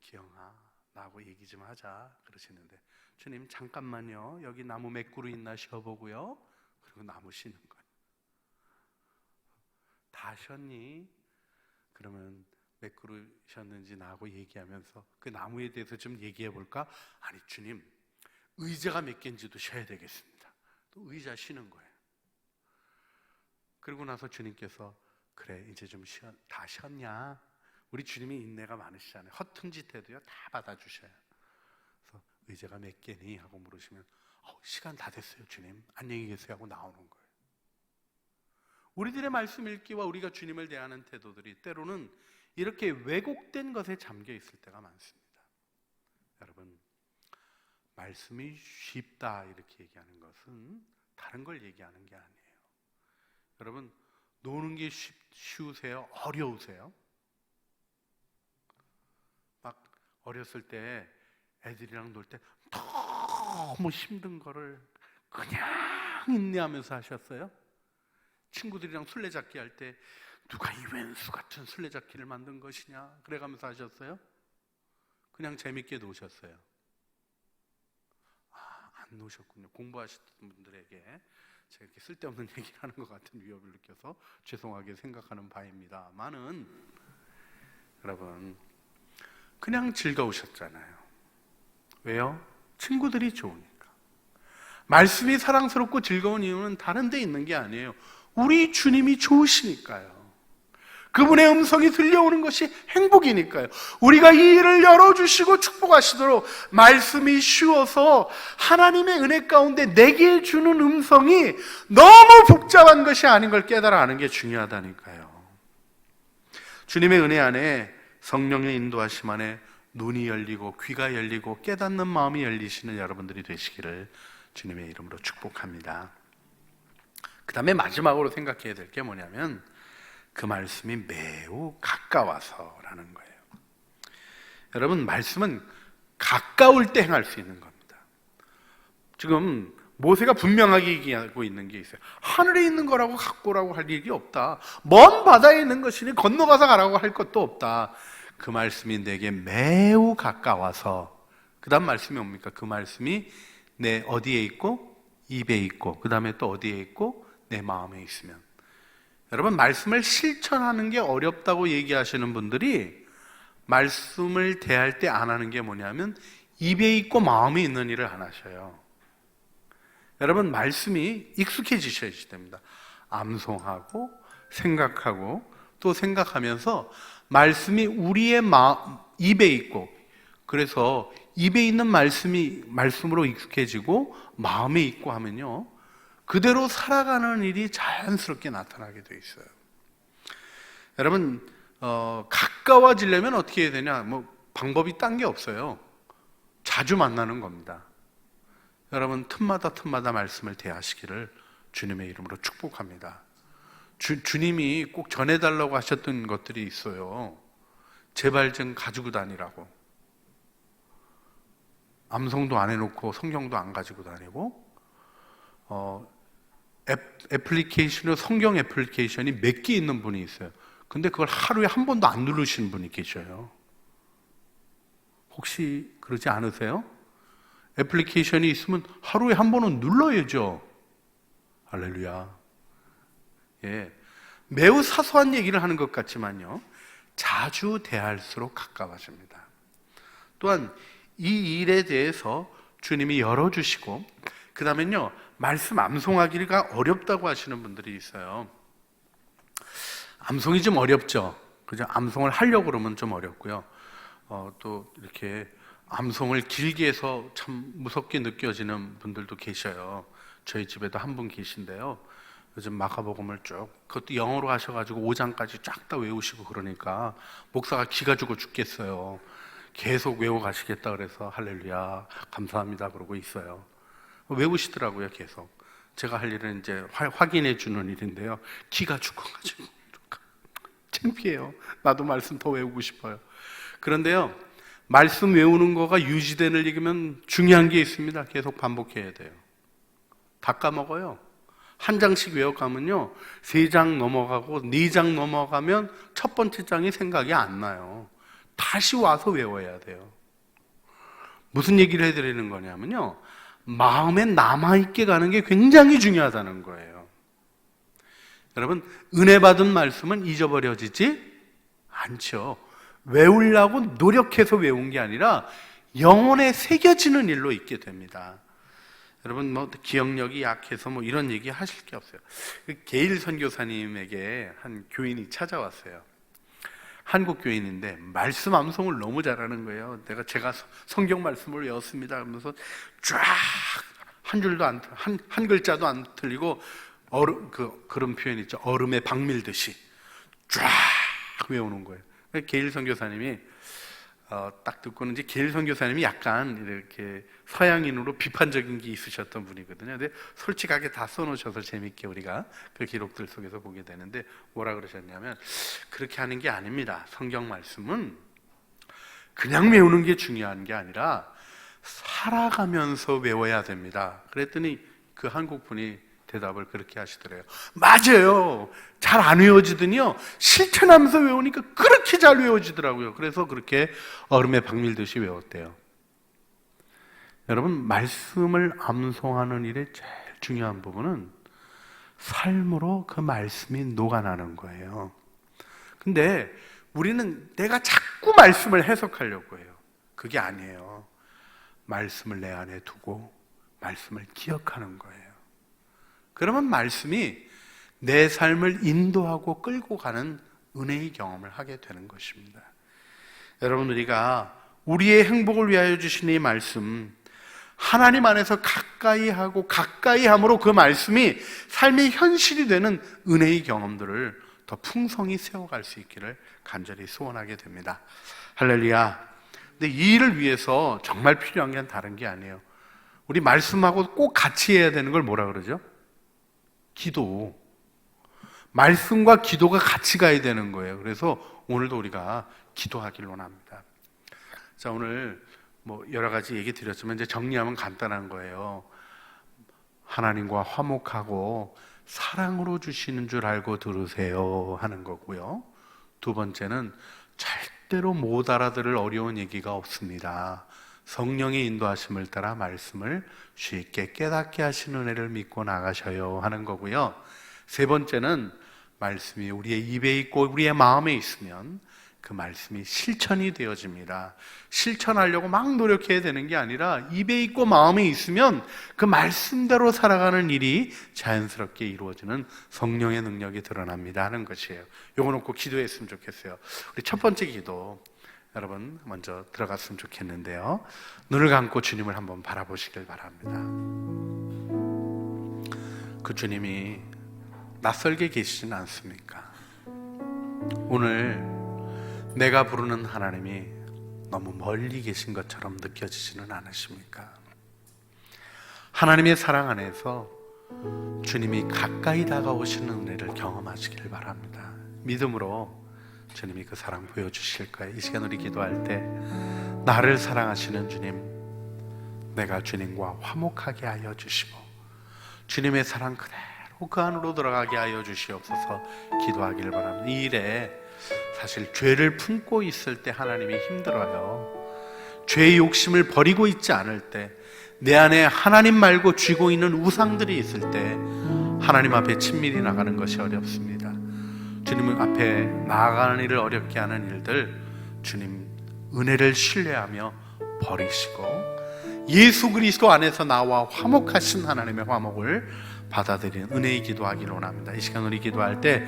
기영아, 나하고 얘기 좀 하자 그러시는데, 주님 잠깐만요, 여기 나무 몇 그루 있나 쉬어보고요. 그리고 나무 쉬는 거예요. 다 쉬었니? 그러면 몇 그루 쉬었는지 나하고 얘기하면서 그 나무에 대해서 좀 얘기해 볼까? 아니 주님, 의자가 몇 개인지도 쉬어야 되겠습니다. 또 의자 쉬는 거예요. 그러고 나서 주님께서 그래, 이제 좀 다 쉬었냐? 우리 주님이 인내가 많으시잖아요. 허튼 짓 해도요 다 받아주셔요. 그래서 의자가 몇 개니? 하고 물으시면 시간 다 됐어요 주님, 안녕히 계세요 하고 나오는 거예요. 우리들의 말씀 읽기와 우리가 주님을 대하는 태도들이 때로는 이렇게 왜곡된 것에 잠겨 있을 때가 많습니다. 여러분, 말씀이 쉽다 이렇게 얘기하는 것은 다른 걸 얘기하는 게 아니에요. 여러분, 노는 게 쉬우세요? 어려우세요? 막 어렸을 때 애들이랑 놀 때 너무 힘든 거를 그냥 인내하면서 하셨어요? 친구들이랑 술래잡기 할 때 누가 이 왼수 같은 술래잡기를 만든 것이냐 그래가면서 하셨어요? 그냥 재밌게 노셨어요? 안 노셨군요. 공부하시는 분들에게 제가 이렇게 쓸데없는 얘기를 하는 것 같은 위협을 느껴서 죄송하게 생각하는 바입니다만은, 여러분 그냥 즐거우셨잖아요. 왜요? 친구들이 좋으니까. 말씀이 사랑스럽고 즐거운 이유는 다른 데 있는 게 아니에요. 우리 주님이 좋으시니까요. 그분의 음성이 들려오는 것이 행복이니까요. 우리가 이 일을 열어주시고 축복하시도록 말씀이 쉬워서 하나님의 은혜 가운데 내게 주는 음성이 너무 복잡한 것이 아닌 걸 깨달아 아는 게 중요하다니까요. 주님의 은혜 안에, 성령의 인도하심 안에 눈이 열리고 귀가 열리고 깨닫는 마음이 열리시는 여러분들이 되시기를 주님의 이름으로 축복합니다. 그 다음에 마지막으로 생각해야 될 게 뭐냐면 그 말씀이 매우 가까워서라는 거예요. 여러분, 말씀은 가까울 때 행할 수 있는 겁니다. 지금 모세가 분명하게 얘기하고 있는 게 있어요. 하늘에 있는 거라고 갖고 오라고 할 일이 없다. 먼 바다에 있는 것이니 건너가서 가라고 할 것도 없다. 그 말씀이 내게 매우 가까워서, 그 다음 말씀이 뭡니까? 그 말씀이 내 어디에 있고? 입에 있고, 그 다음에 또 어디에 있고? 내 마음에 있으면. 여러분, 말씀을 실천하는 게 어렵다고 얘기하시는 분들이 말씀을 대할 때 안 하는 게 뭐냐면 입에 있고 마음에 있는 일을 안 하셔요. 여러분, 말씀이 익숙해지셔야 됩니다. 암송하고 생각하고 또 생각하면서 말씀이 우리의 입에 있고, 그래서 입에 있는 말씀이 말씀으로 익숙해지고 마음에 있고 하면요, 그대로 살아가는 일이 자연스럽게 나타나게 돼 있어요. 여러분, 가까워지려면 어떻게 해야 되냐? 방법이 딴 게 없어요. 자주 만나는 겁니다. 여러분, 틈마다 말씀을 대하시기를 주님의 이름으로 축복합니다. 주님이 꼭 전해달라고 하셨던 것들이 있어요. 제발 좀 가지고 다니라고. 암송도 안 해놓고 성경도 안 가지고 다니고, 애플리케이션으로 성경 애플리케이션이 몇 개 있는 분이 있어요. 근데 그걸 하루에 한 번도 안 누르시는 분이 계셔요. 혹시 그러지 않으세요? 애플리케이션이 있으면 하루에 한 번은 눌러야죠. 할렐루야. 예, 매우 사소한 얘기를 하는 것 같지만요, 자주 대할수록 가까워집니다. 또한 이 일에 대해서 주님이 열어주시고, 그 다음엔요, 말씀 암송하기가 어렵다고 하시는 분들이 있어요. 암송이 좀 어렵죠. 그죠? 암송을 하려고 그러면 좀 어렵고요. 또 이렇게 암송을 길게 해서 참 무섭게 느껴지는 분들도 계셔요. 저희 집에도 한 분 계신데요, 요즘 마가복음을 쭉, 그것도 영어로 하셔가지고 5장까지 쫙 다 외우시고 그러니까 목사가 기가 죽어 죽겠어요. 계속 외워 가시겠다 그래서 할렐루야 감사합니다 그러고 있어요. 외우시더라고요. 계속. 제가 할 일은 이제 확인해 주는 일인데요, 기가 죽어가지고 창피해요. 나도 말씀 더 외우고 싶어요. 그런데요, 말씀 외우는 거가 유지되는 일이면 중요한 게 있습니다. 계속 반복해야 돼요. 다 까먹어요. 한 장씩 외워가면요, 3장 넘어가고 4장 넘어가면 첫 번째 장이 생각이 안 나요. 다시 와서 외워야 돼요. 무슨 얘기를 해드리는 거냐면요, 마음에 남아있게 가는 게 굉장히 중요하다는 거예요. 여러분, 은혜 받은 말씀은 잊어버려지지 않죠. 외우려고 노력해서 외운 게 아니라 영혼에 새겨지는 일로 있게 됩니다. 여러분, 기억력이 약해서 이런 얘기 하실 게 없어요. 게일 선교사님에게 한 교인이 찾아왔어요. 한국 교인인데 말씀 암송을 너무 잘하는 거예요. 제가 성경 말씀을 외웠습니다 하면서 쫙 한 줄도 한 글자도 안 틀리고 그런 표현 있죠. 얼음에 박 밀듯이 쫙 외우는 거예요. 게일 선교사님이 딱 듣고는, 이제 게일 선교사님이 약간 이렇게 서양인으로 비판적인 게 있으셨던 분이거든요. 근데 솔직하게 다 써놓으셔서 재밌게 우리가 그 기록들 속에서 보게 되는데, 뭐라 그러셨냐면, 그렇게 하는 게 아닙니다. 성경 말씀은 그냥 외우는 게 중요한 게 아니라 살아가면서 외워야 됩니다. 그랬더니 그 한국 분이 대답을 그렇게 하시더래요. 맞아요. 잘 안 외워지더니요, 실천하면서 외우니까 그렇게 잘 외워지더라고요. 그래서 그렇게 얼음에 박 밀듯이 외웠대요. 여러분, 말씀을 암송하는 일의 제일 중요한 부분은 삶으로 그 말씀이 녹아나는 거예요. 근데 우리는 내가 자꾸 말씀을 해석하려고 해요. 그게 아니에요. 말씀을 내 안에 두고 말씀을 기억하는 거예요. 그러면 말씀이 내 삶을 인도하고 끌고 가는 은혜의 경험을 하게 되는 것입니다. 여러분, 우리가 우리의 행복을 위하여 주신 이 말씀, 하나님 안에서 가까이 하고 가까이 함으로 그 말씀이 삶의 현실이 되는 은혜의 경험들을 더 풍성히 세워갈 수 있기를 간절히 소원하게 됩니다. 할렐루야. 근데 이 일을 위해서 정말 필요한 게 다른 게 아니에요. 우리 말씀하고 꼭 같이 해야 되는 걸 뭐라 그러죠? 기도. 말씀과 기도가 같이 가야 되는 거예요. 그래서 오늘도 우리가 기도하기를 원합니다. 자, 오늘 여러 가지 얘기 드렸지만 이제 정리하면 간단한 거예요. 하나님과 화목하고 사랑으로 주시는 줄 알고 들으세요 하는 거고요. 두 번째는 절대로 못 알아들을 어려운 얘기가 없습니다. 성령의 인도하심을 따라 말씀을 쉽게 깨닫게 하시는 은혜를 믿고 나가셔요 하는 거고요. 세 번째는 말씀이 우리의 입에 있고 우리의 마음에 있으면 그 말씀이 실천이 되어집니다. 실천하려고 막 노력해야 되는 게 아니라 입에 있고 마음에 있으면 그 말씀대로 살아가는 일이 자연스럽게 이루어지는 성령의 능력이 드러납니다 하는 것이에요. 요거 놓고 기도했으면 좋겠어요. 우리 첫 번째 기도, 여러분 먼저 들어갔으면 좋겠는데요, 눈을 감고 주님을 한번 바라보시길 바랍니다. 그 주님이 낯설게 계시진 않습니까? 오늘 내가 부르는 하나님이 너무 멀리 계신 것처럼 느껴지지는 않으십니까? 하나님의 사랑 안에서 주님이 가까이 다가오시는 은혜를 경험하시길 바랍니다. 믿음으로 주님이 그 사랑 보여주실 거예요. 이 시간 우리 기도할 때, 나를 사랑하시는 주님, 내가 주님과 화목하게 하여 주시고 주님의 사랑 그대로 그 안으로 들어가게 하여 주시옵소서 기도하기를 바랍니다. 이 일에 사실 죄를 품고 있을 때 하나님이 힘들어요. 죄의 욕심을 버리고 있지 않을 때, 내 안에 하나님 말고 쥐고 있는 우상들이 있을 때 하나님 앞에 친밀히 나가는 것이 어렵습니다. 주님 앞에 나아가는 일을 어렵게 하는 일들, 주님 은혜를 신뢰하며 버리시고 예수 그리스도 안에서 나와 화목하신 하나님의 화목을 받아들이는 은혜의 기도하기를 원합니다. 이 시간 우리 기도할 때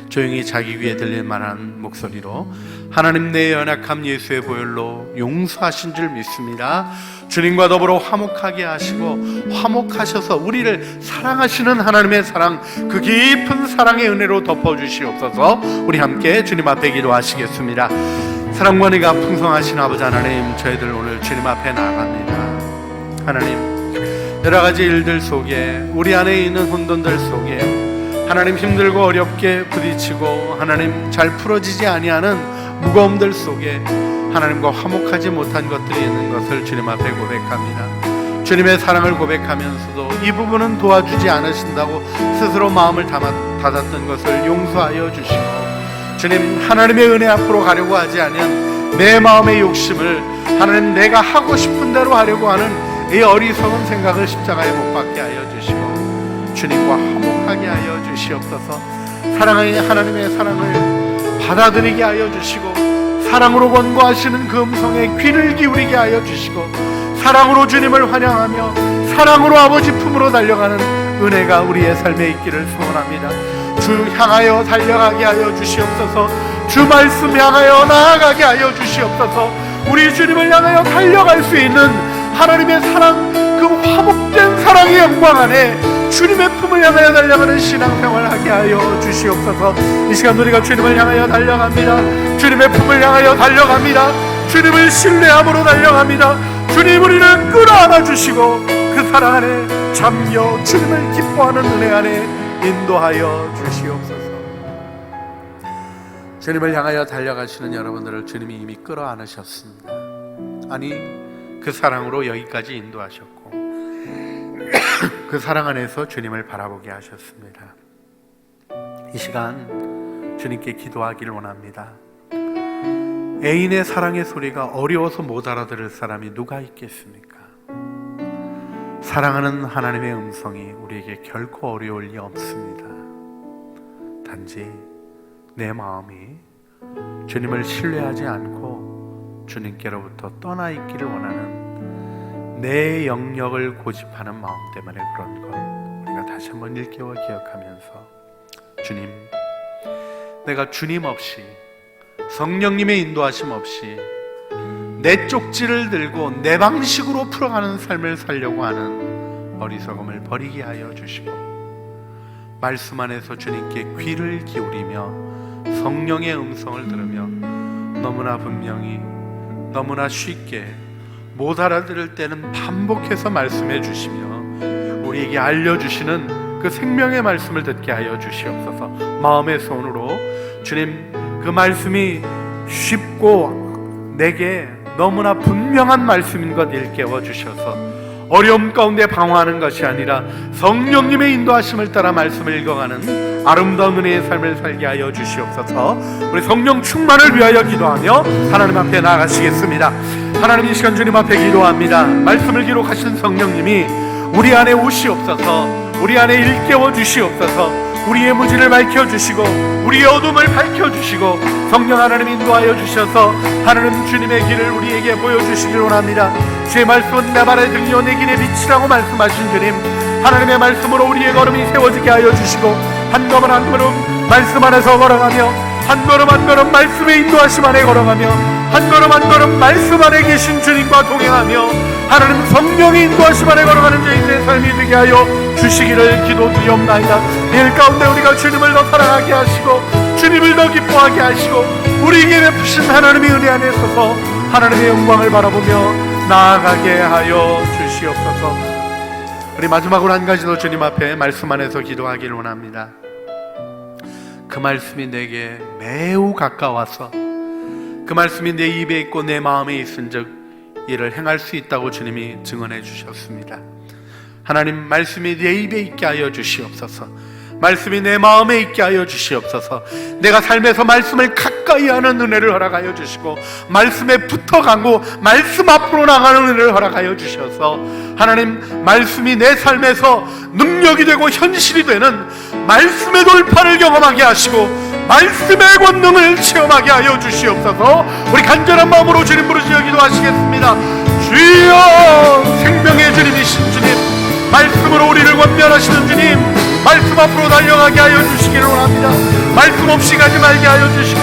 조용히 자기 귀에 들릴 만한 목소리로 하나님, 내 연약함 예수의 보혈로 용서하신 줄 믿습니다. 주님과 더불어 화목하게 하시고 화목하셔서 우리를 사랑하시는 하나님의 사랑, 그 깊은 사랑의 은혜로 덮어주시옵소서. 우리 함께 주님 앞에 기도하시겠습니다. 사랑과 은혜가 풍성하신 아버지 하나님, 저희들 오늘 주님 앞에 나아갑니다. 하나님, 여러 가지 일들 속에, 우리 안에 있는 혼돈들 속에 하나님 힘들고 어렵게 부딪히고 하나님 잘 풀어지지 아니하는 무거움들 속에 하나님과 화목하지 못한 것들이 있는 것을 주님 앞에 고백합니다. 주님의 사랑을 고백하면서도 이 부분은 도와주지 않으신다고 스스로 마음을 닫았던 것을 용서하여 주시고, 주님 하나님의 은혜 앞으로 가려고 하지 아니한 내 마음의 욕심을 하나님 내가 하고 싶은 대로 하려고 하는 이 어리석은 생각을 십자가에 못 박게 하여 주시고 주님과 화목하게 하여 주시옵소서. 사랑의 하나님의 사랑을 받아들이게 하여 주시고 사랑으로 권고하시는 그 음성에 귀를 기울이게 하여 주시고 사랑으로 주님을 환영하며 사랑으로 아버지 품으로 달려가는 은혜가 우리의 삶에 있기를 소원합니다. 주 향하여 달려가게 하여 주시옵소서. 주 말씀 향하여 나아가게 하여 주시옵소서. 우리 주님을 향하여 달려갈 수 있는 하나님의 사랑, 그 화목된 사랑의 영광 안에 주님의 품을 향하여 달려가는 신앙생활을 하게 하여 주시옵소서. 이 시간 우리가 주님을 향하여 달려갑니다. 주님의 품을 향하여 달려갑니다. 주님을 신뢰함으로 달려갑니다. 주님 우리를 끌어안아 주시고 그 사랑 안에 잠겨 주님을 기뻐하는 은혜 안에 인도하여 주시옵소서. 주님을 향하여 달려가시는 여러분들을 주님이 이미 끌어안으셨습니다. 아니, 그 사랑으로 여기까지 인도하셨고 그 사랑 안에서 주님을 바라보게 하셨습니다. 이 시간 주님께 기도하기를 원합니다. 애인의 사랑의 소리가 어려워서 못 알아들을 사람이 누가 있겠습니까? 사랑하는 하나님의 음성이 우리에게 결코 어려울 리 없습니다. 단지 내 마음이 주님을 신뢰하지 않고 주님께로부터 떠나 있기를 원하는 내 영역을 고집하는 마음 때문에 그런 것, 우리가 다시 한번 일깨워 기억하면서, 주님, 내가 주님 없이, 성령님의 인도하심 없이 내 쪽지를 들고 내 방식으로 풀어가는 삶을 살려고 하는 어리석음을 버리게 하여 주시고 말씀 안에서 주님께 귀를 기울이며 성령의 음성을 들으며 너무나 분명히, 너무나 쉽게 못 알아들을 때는 반복해서 말씀해 주시며 우리에게 알려주시는 그 생명의 말씀을 듣게 하여 주시옵소서. 마음의 손으로 주님, 그 말씀이 쉽고 내게 너무나 분명한 말씀인 것 일깨워 주셔서 어려움 가운데 방황하는 것이 아니라 성령님의 인도하심을 따라 말씀을 읽어가는 아름다운 은혜의 삶을 살게 하여 주시옵소서. 우리 성령 충만을 위하여 기도하며 하나님 앞에 나아가시겠습니다. 하나님, 이 시간 주님 앞에 기도합니다. 말씀을 기록하신 성령님이 우리 안에 오시옵소서. 우리 안에 일깨워 주시옵소서. 우리의 무지를 밝혀주시고 우리의 어둠을 밝혀주시고 성령 하나님 인도하여 주셔서 하나님 주님의 길을 우리에게 보여주시길 원합니다. 주의 말씀은 내 발의 등이요 내 길의 빛이라고 말씀하신 주님, 하나님의 말씀으로 우리의 걸음이 세워지게 하여 주시고 한 걸음 한 걸음 말씀 안에서 걸어가며 한 걸음 한 걸음 말씀의 인도하심 안에 걸어가며 한 걸음 한 걸음 말씀 안에 계신 주님과 동행하며 하나님 성령의 인도하심 안에 걸어가는 저희들의 삶이 되게 하여 주시기를 기도드리옵나이다. 일 가운데 우리가 주님을 더 사랑하게 하시고 주님을 더 기뻐하게 하시고 우리에게 베푸신 하나님의 은혜 안에 서서 하나님의 영광을 바라보며 나아가게 하여 주시옵소서. 우리 마지막으로 한 가지 더 주님 앞에 말씀 안에서 기도하기를 원합니다. 그 말씀이 내게 매우 가까워서 그 말씀이 내 입에 있고 내 마음에 있은즉 이를 행할 수 있다고 주님이 증언해 주셨습니다. 하나님, 말씀이 내 입에 있게 하여 주시옵소서. 말씀이 내 마음에 있게 하여 주시옵소서. 내가 삶에서 말씀을 가까이 하는 은혜를 허락하여 주시고, 말씀에 붙어가고 말씀 앞으로 나가는 은혜를 허락하여 주셔서, 하나님, 말씀이 내 삶에서 능력이 되고 현실이 되는 말씀의 돌파를 경험하게 하시고 말씀의 권능을 체험하게 하여 주시옵소서. 우리 간절한 마음으로 주님 부르시어 기도하시겠습니다. 주여, 생명의 주님이신 주님, 말씀으로 우리를 권면하시는 주님, 말씀 앞으로 달려가게 하여 주시기를 원합니다. 말씀 없이 가지 말게 하여 주시고,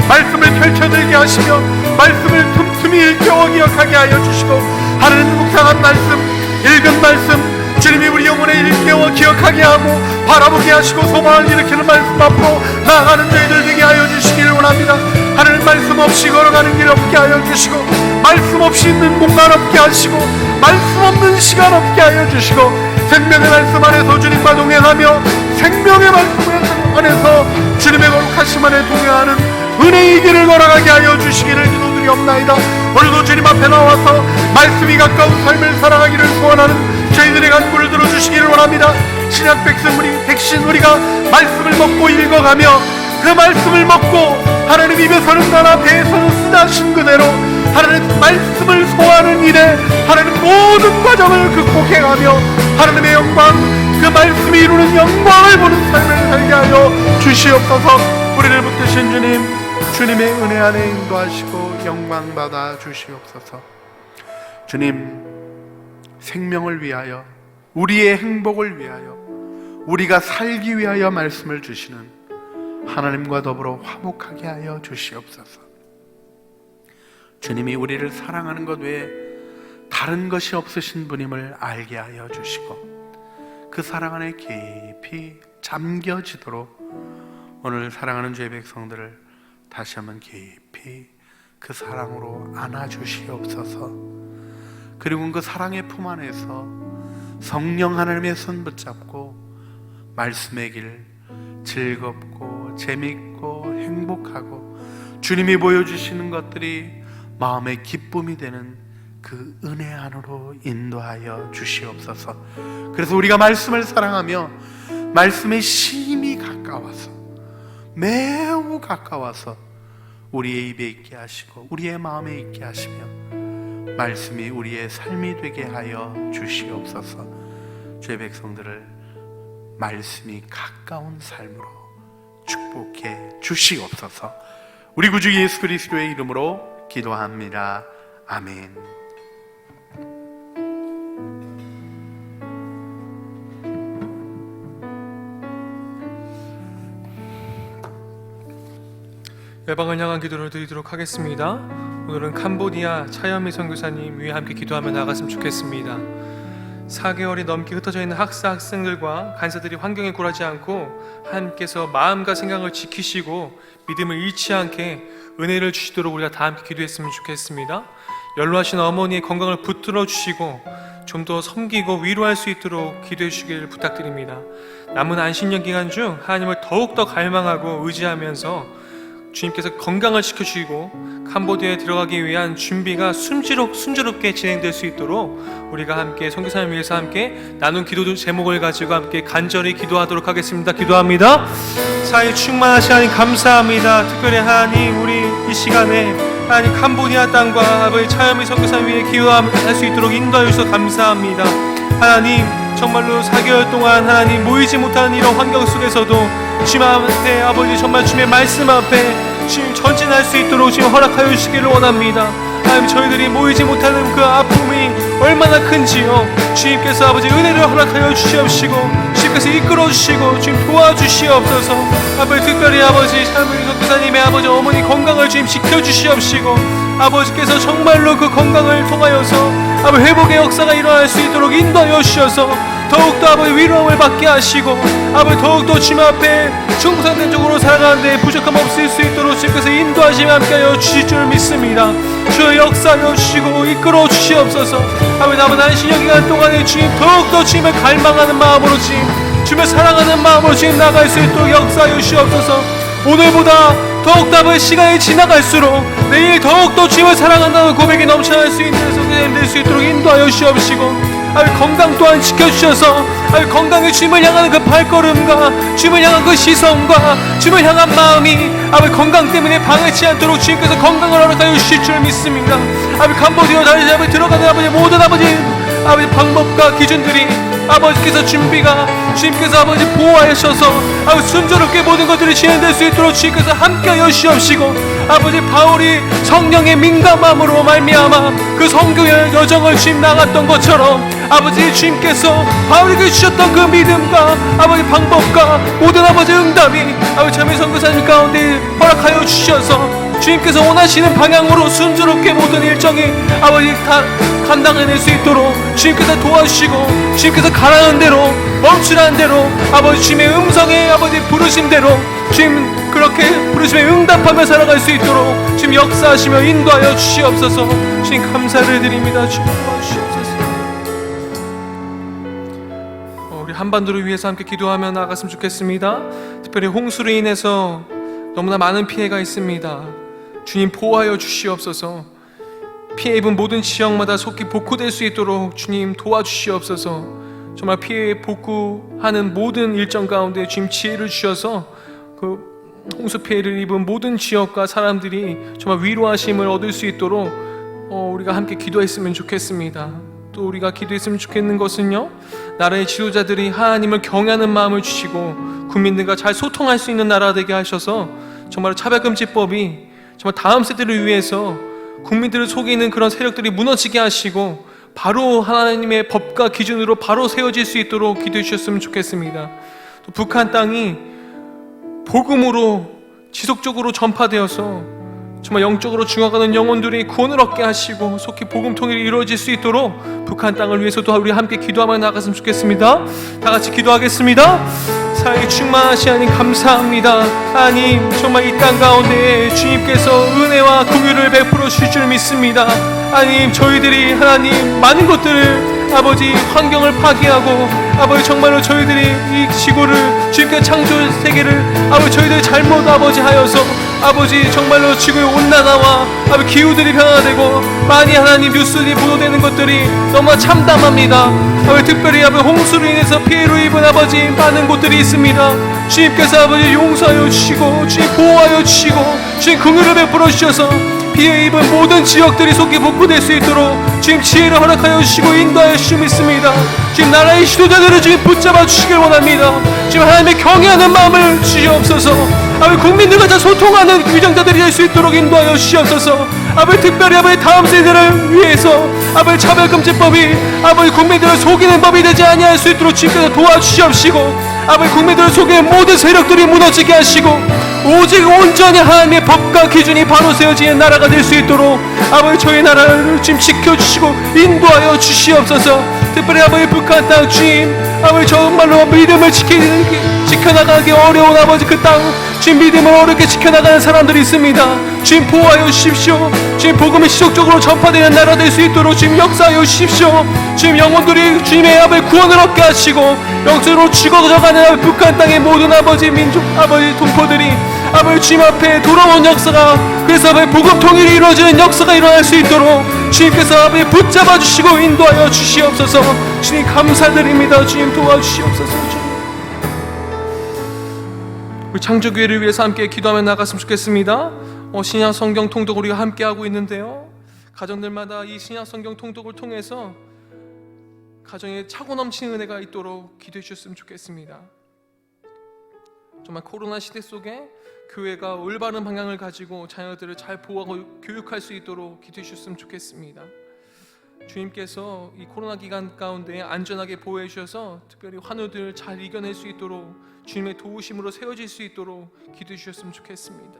말씀을 펼쳐들게 하시며 말씀을 틈틈이 일깨워 기억하게 하여 주시고, 하나님 묵상한 말씀, 읽은 말씀, 주님이 우리 영혼에 일깨워 기억하게 하고 바라보게 하시고 소망을 일으키는 말씀 앞으로 나아가는 저희들 되게 하여 주시기를 원합니다. 하나님, 말씀 없이 걸어가는 길 없게 하여 주시고, 말씀 없이 있는 공간 없게 하시고, 말씀 없는 시간 없게 하여 주시고, 생명의 말씀 안에서 주님과 동행하며 생명의 말씀 안에서 주님의 거룩하심 안에 동행하는 은혜의 길을 걸어가게 하여 주시기를 기도드리옵나이다. 오늘도 주님 앞에 나와서 말씀이 가까운 삶을 살아가기를 소원하는 저희들의 간구를 들어주시기를 원합니다. 신약 백신 우리가 말씀을 먹고 읽어가며 그 말씀을 먹고 하나님 입에서는 나나 배에서는 쓰다신 그대로 하나님 말씀을 소화하는 일에 하나님 모든 과정을 극복해가며 하나님의 영광, 그 말씀이 이루는 영광을 보는 삶을 살게 하여 주시옵소서. 우리를 붙드신 주님, 주님의 은혜 안에 인도하시고 영광 받아 주시옵소서. 주님, 생명을 위하여, 우리의 행복을 위하여, 우리가 살기 위하여 말씀을 주시는 하나님과 더불어 화목하게 하여 주시옵소서. 주님이 우리를 사랑하는 것 외에 다른 것이 없으신 분임을 알게 하여 주시고, 그 사랑 안에 깊이 잠겨지도록 오늘 사랑하는 주의 백성들을 다시 한번 깊이 그 사랑으로 안아주시옵소서. 그리고 그 사랑의 품 안에서 성령 하나님의 손 붙잡고 말씀의 길 즐겁고 재밌고 행복하고 주님이 보여주시는 것들이 마음의 기쁨이 되는 그 은혜 안으로 인도하여 주시옵소서. 그래서 우리가 말씀을 사랑하며 말씀의 심이 가까워서, 매우 가까워서 우리의 입에 있게 하시고 우리의 마음에 있게 하시며 말씀이 우리의 삶이 되게 하여 주시옵소서. 주의 백성들을 말씀이 가까운 삶으로 축복해 주시옵소서. 우리 구주 예수 그리스도의 이름으로 기도합니다. 아멘. 열방을 향한 기도를 드리도록 하겠습니다. 오늘은 캄보디아 차현미 선교사님 위해 함께 기도하며 나갔으면 좋겠습니다. 4개월이 넘게 흩어져 있는 학생들과 간사들이 환경에 굴하지 않고 하나님께서 마음과 생각을 지키시고 믿음을 잃지 않게 은혜를 주시도록 우리가 다 함께 기도했으면 좋겠습니다. 연로하신 어머니의 건강을 붙들어 주시고 좀 더 섬기고 위로할 수 있도록 기도해 주시기를 부탁드립니다. 남은 안식년 기간 중 하나님을 더욱더 갈망하고 의지하면서 주님께서 건강을 지켜주시고 캄보디아에 들어가기 위한 준비가 순조롭게 진행될 수 있도록 우리가 함께 선교사님을 위해서 함께 나눈 기도 제목을 가지고 함께 간절히 기도하도록 하겠습니다. 기도합니다. 사이 충만하신 하나님 감사합니다. 특별히 하나님, 우리 이 시간에 하나님 캄보디아 땅과 아버지 차현미 선교사님 위해 기도할 수 있도록 인도하여 주셔서 감사합니다. 하나님, 정말로 4개월 동안 하나님 모이지 못하는 이런 환경 속에서도 주님 앞에 아버지 정말 주님의 말씀 앞에 주님 전진할 수 있도록 주님 허락하여 주시기를 원합니다. 하나님, 저희들이 모이지 못하는 그 아픔이 얼마나 큰지요, 주님께서 아버지 은혜를 허락하여 주시옵시고 주님께서 이끌어 주시고 주님 도와주시옵소서. 아버지, 특별히 아버지 차현미 선교사님의 아버지 어머니 건강을 주님 지켜주시옵시고 아버지께서 정말로 그 건강을 통하여서 아버지 회복의 역사가 일어날 수 있도록 인도하여 주셔서 더욱더 아버지 위로함을 받게 하시고 아버지 더욱더 주님 앞에 충성된 적으로 살아가는데 부족함 없을 수 있도록 주님께서 인도하시며 함께하여 주실 줄 믿습니다. 주여 역사하여 주시고 이끌어 주시옵소서. 아버지, 남은 안식년 기간 동안에 주님 더욱더 주님을 갈망하는 마음으로 주님을 사랑하는 마음으로 주님 나갈 수 있도록 역사하여 주시옵소서. 오늘보다 더욱더 아버지 시간이 지나갈수록 내일 더욱더 주님을 사랑한다는 고백이 넘쳐날 수 있는 선생님 될 수 있도록 인도하여 주시옵시고 아버지 건강 또한 지켜주셔서 아버지 건강의 주님을 향하는 그 발걸음과 주님을 향한 그 시선과 주님을 향한 마음이 아버지 건강 때문에 방해치 않도록 주님께서 건강을 허락하여 주실 줄 믿습니다. 아버지 캄보디아 다시 아버지 들어가는 아버지 모든 아버지 방법과 기준들이 아버지께서 주님께서 아버지 보호하셔서 아버지 순조롭게 모든 것들이 진행될 수 있도록 주님께서 함께하여 주옵시고 아버지 바울이 성령의 민감함으로 말미암아 그 성교의 여정을 주님 나갔던 것처럼 아버지 주님께서 바울에게 주셨던 그 믿음과 아버지 방법과 모든 아버지 응답이 아버지 참여 선교사님 가운데 허락하여 주셔서 주님께서 원하시는 방향으로 순조롭게 모든 일정이 아버지 다 감당해낼 수 있도록 주님께서 도와주시고 주님께서 가라는 대로 멈추라는 대로 아버지 주님의 음성에 아버지 부르심대로 주님 그렇게 부르심에 응답하며 살아갈 수 있도록 주님 역사하시며 인도하여 주시옵소서. 주님 감사를 드립니다. 주님 도와주시옵소서. 우리 한반도를 위해서 함께 기도하며 나아갔으면 좋겠습니다. 특별히 홍수로 인해서 너무나 많은 피해가 있습니다. 주님 보호하여 주시옵소서. 피해 입은 모든 지역마다 속히 복구될 수 있도록 주님 도와주시옵소서. 정말 피해 복구하는 모든 일정 가운데 주님 지혜를 주셔서 그 홍수 피해를 입은 모든 지역과 사람들이 정말 위로하심을 얻을 수 있도록 우리가 함께 기도했으면 좋겠습니다. 또 우리가 기도했으면 좋겠는 것은요, 나라의 지도자들이 하나님을 경외하는 마음을 주시고 국민들과 잘 소통할 수 있는 나라 되게 하셔서 정말 차별금지법이 정말 다음 세대를 위해서 국민들을 속이는 그런 세력들이 무너지게 하시고 바로 하나님의 법과 기준으로 바로 세워질 수 있도록 기도해 주셨으면 좋겠습니다. 또 북한 땅이 복음으로 지속적으로 전파되어서 정말 영적으로 중화가는 영혼들이 구원을 얻게 하시고 속히 복음 통일이 이루어질 수 있도록 북한 땅을 위해서도 우리 함께 기도하며 나갔으면 좋겠습니다. 다 같이 기도하겠습니다. 사랑에 충만하신 하나님 감사합니다. 하나님 정말 이 땅 가운데 주님께서 은혜와 긍휼을 베풀어 주실 줄 믿습니다. 하나님 저희들이 하나님 많은 것들을 아버지 환경을 파괴하고 아버지 정말로 저희들이 이 지구를 주님께 창조 세계를 아버지 저희들이 잘못 아버지 하여서 아버지 정말로 지구의 온난화와 아버지 기후들이 변화되고 많이 하나님 뉴스들이 보도되는 것들이 너무 참담합니다. 아버지 특별히 아버지 홍수로 인해서 피해로 입은 아버지 많은 곳들이 있습니다. 주님께서 아버지 용서하여 주시고 주님 보호하여 주시고 주님 긍휼을 베풀어 주셔서 피해 입은 모든 지역들이 속히 복구될 수 있도록 주님 지혜를 허락하여 주시고 인도하여 주시고 있습니다. 지금 나라의 지도자들을 주님 붙잡아 주시길 원합니다. 지금 하나님의 경외하는 마음을 주시옵소서. 아버지 국민들과 다 소통하는 위정자들이 될 수 있도록 인도하여 주시옵소서. 아버지 특별히 아버지 다음 세대를 위해서 아버지 차별금지법이 아버지 국민들을 속이는 법이 되지 아니할 수 있도록 주님께서 도와주시옵시고 아버지 국민들을 속이는 모든 세력들이 무너지게 하시고 오직 온전히 하나님의 법과 기준이 바로 세워지는 나라가 될 수 있도록 아버지 저희 나라를 지금 지켜주시고 인도하여 주시옵소서. 특별히 아버지 북한 땅 주님 아버지 정말로 믿음을 지켜나가기 어려운 아버지 그 땅 주님 믿음을 어렵게 지켜나가는 사람들이 있습니다. 주님 보호하여 주십시오. 주님 복음이 지속적으로 전파되는 나라 될 수 있도록 주님 역사하여 주십시오. 주님 영혼들이 주님의 아버지 구원을 얻게 하시고 영적으로 죽어져가는 북한 땅의 모든 아버지 민족 아버지 동포들이 아버지 주님 앞에 돌아온 역사가 그래서 아버지 복음 통일이 이루어지는 역사가 일어날 수 있도록 주님께서 아버지 붙잡아 주시고 인도하여 주시옵소서. 주님 감사드립니다. 주님 도와주시옵소서. 우리 창조교회를 위해서 함께 기도하며 나갔으면 좋겠습니다. 신약 성경 통독 우리가 함께 하고 있는데요, 가정들마다 이 신약 성경 통독을 통해서 가정에 차고 넘치는 은혜가 있도록 기도해 주셨으면 좋겠습니다. 정말 코로나 시대 속에 교회가 올바른 방향을 가지고 자녀들을 잘 보호하고 교육할 수 있도록 기도해 주셨으면 좋겠습니다. 주님께서 이 코로나 기간 가운데 안전하게 보호해 주셔서 특별히 환우들 잘 이겨낼 수 있도록 주님의 도우심으로 세워질 수 있도록 기도해 주셨으면 좋겠습니다.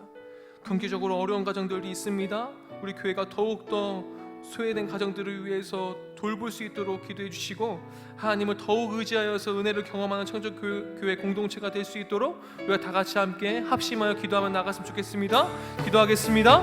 경제적으로 어려운 가정들이 있습니다. 우리 교회가 더욱더 소외된 가정들을 위해서 돌볼 수 있도록 기도해 주시고 하나님을 더욱 의지하여서 은혜를 경험하는 청정교회 공동체가 될 수 있도록 우리가 다 같이 함께 합심하여 기도하며 나갔으면 좋겠습니다. 기도하겠습니다.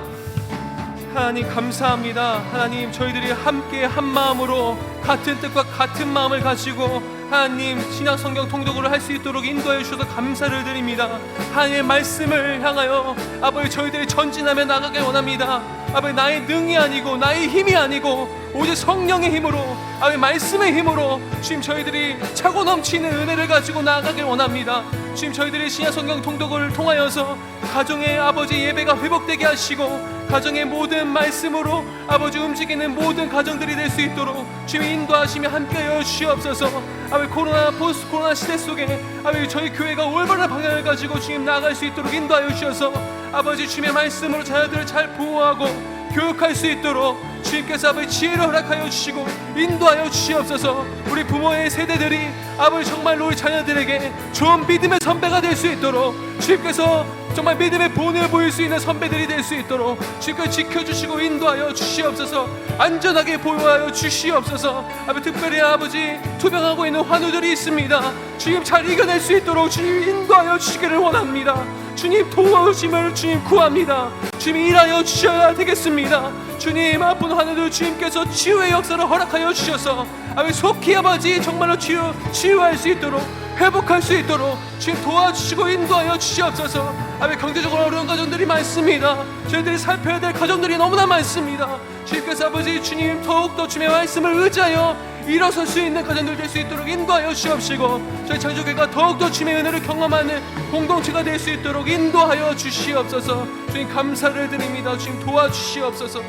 하나님 감사합니다. 하나님 저희들이 함께 한 마음으로 같은 뜻과 같은 마음을 가지고 하나님 신약 성경 통독을 할 수 있도록 인도해 주셔서 감사를 드립니다. 하나님의 말씀을 향하여 아버지 저희들이 전진하며 나가길 원합니다. 아버지 나의 능이 아니고 나의 힘이 아니고 오직 성령의 힘으로 아버지 말씀의 힘으로 주님 저희들이 차고 넘치는 은혜를 가지고 나아가길 원합니다. 주님 저희들이 신약 성경 통독을 통하여서 가정의 아버지 예배가 회복되게 하시고 가정의 모든 말씀으로 아버지 움직이는 모든 가정들이 될 수 있도록 주님 인도하시며 함께하여 주시옵소서. 아버지 코로나 포스트 코로나 시대 속에 아버지 저희 교회가 올바른 방향을 가지고 주님 나아갈 수 있도록 인도하여 주셔서 아버지 주님의 말씀으로 자녀들을 잘 보호하고 교육할 수 있도록 주님께서 아버지 지혜를 허락하여 주시고 인도하여 주시옵소서. 우리 부모의 세대들이 아버지 정말로 우리 자녀들에게 좋은 믿음의 선배가 될 수 있도록 주님께서 정말 믿음의 본을 보일 수 있는 선배들이 될 수 있도록 주님께서 지켜주시고 인도하여 주시옵소서. 안전하게 보호하여 주시옵소서. 아버지 특별히 아버지 투병하고 있는 환우들이 있습니다. 주님 잘 이겨낼 수 있도록 주님 인도하여 주시기를 원합니다. 주님 도와주심을 주님 구합니다. 주님 일하여 주셔야 되겠습니다. 주님 아픈 환우들 주님께서 치유의 역사를 허락하여 주셔서 아버지 속히 아버지 정말로 치유할 수 있도록 회복할 수 있도록 주님 도와주시고 인도하여 주시옵소서. 아버지 경제적으로 어려운 가정들이 많습니다. 저희들이 살펴야 될 가정들이 너무나 많습니다. 주님께서 아버지 주님 더욱더 주님의 말씀을 의지하여 일어설 수 있는 가정들 될 수 있도록 인도하여 주시옵시고 저희 창조교회가 더욱더 주님의 은혜를 경험하는 공동체가 될 수 있도록 인도하여 주시옵소서. 주님 감사를 드립니다. 주님 도와주시옵소서.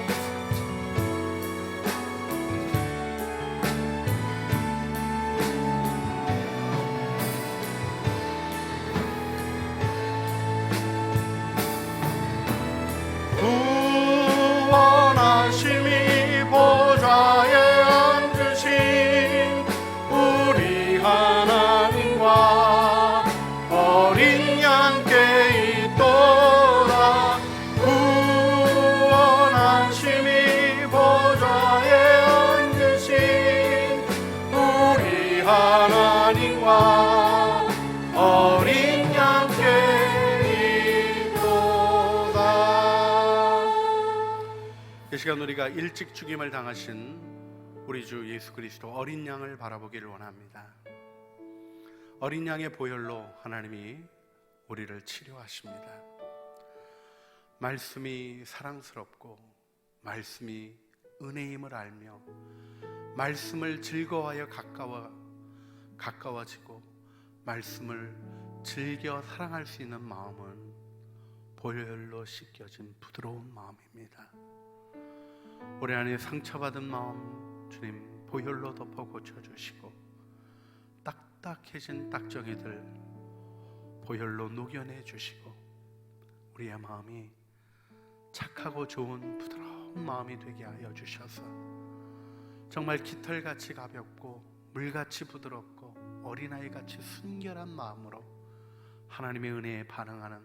구원하심이 보좌에 앉으신 우리 하나님과 어린 양께 있도다. 구원하심이 보좌에 앉으신 우리 하나님과 어린 양께 있도다. 이 시간 우리가 일찍 죽임을 당하신 우리 주 예수 그리스도 어린 양을 바라보기를 원합니다. 어린 양의 보혈로 하나님이 우리를 치료하십니다. 말씀이 사랑스럽고 말씀이 은혜임을 알며 말씀을 즐거워하여 가까워지고 말씀을 즐겨 사랑할 수 있는 마음은 보혈로 씻겨진 부드러운 마음입니다. 우리 안에 상처받은 마음 주님 보혈로 덮어 고쳐주시고 딱딱해진 딱정이들 보혈로 녹여내 주시고 우리의 마음이 착하고 좋은 부드러운 마음이 되게 하여 주셔서 정말 깃털같이 가볍고 물같이 부드럽고 어린아이같이 순결한 마음으로 하나님의 은혜에 반응하는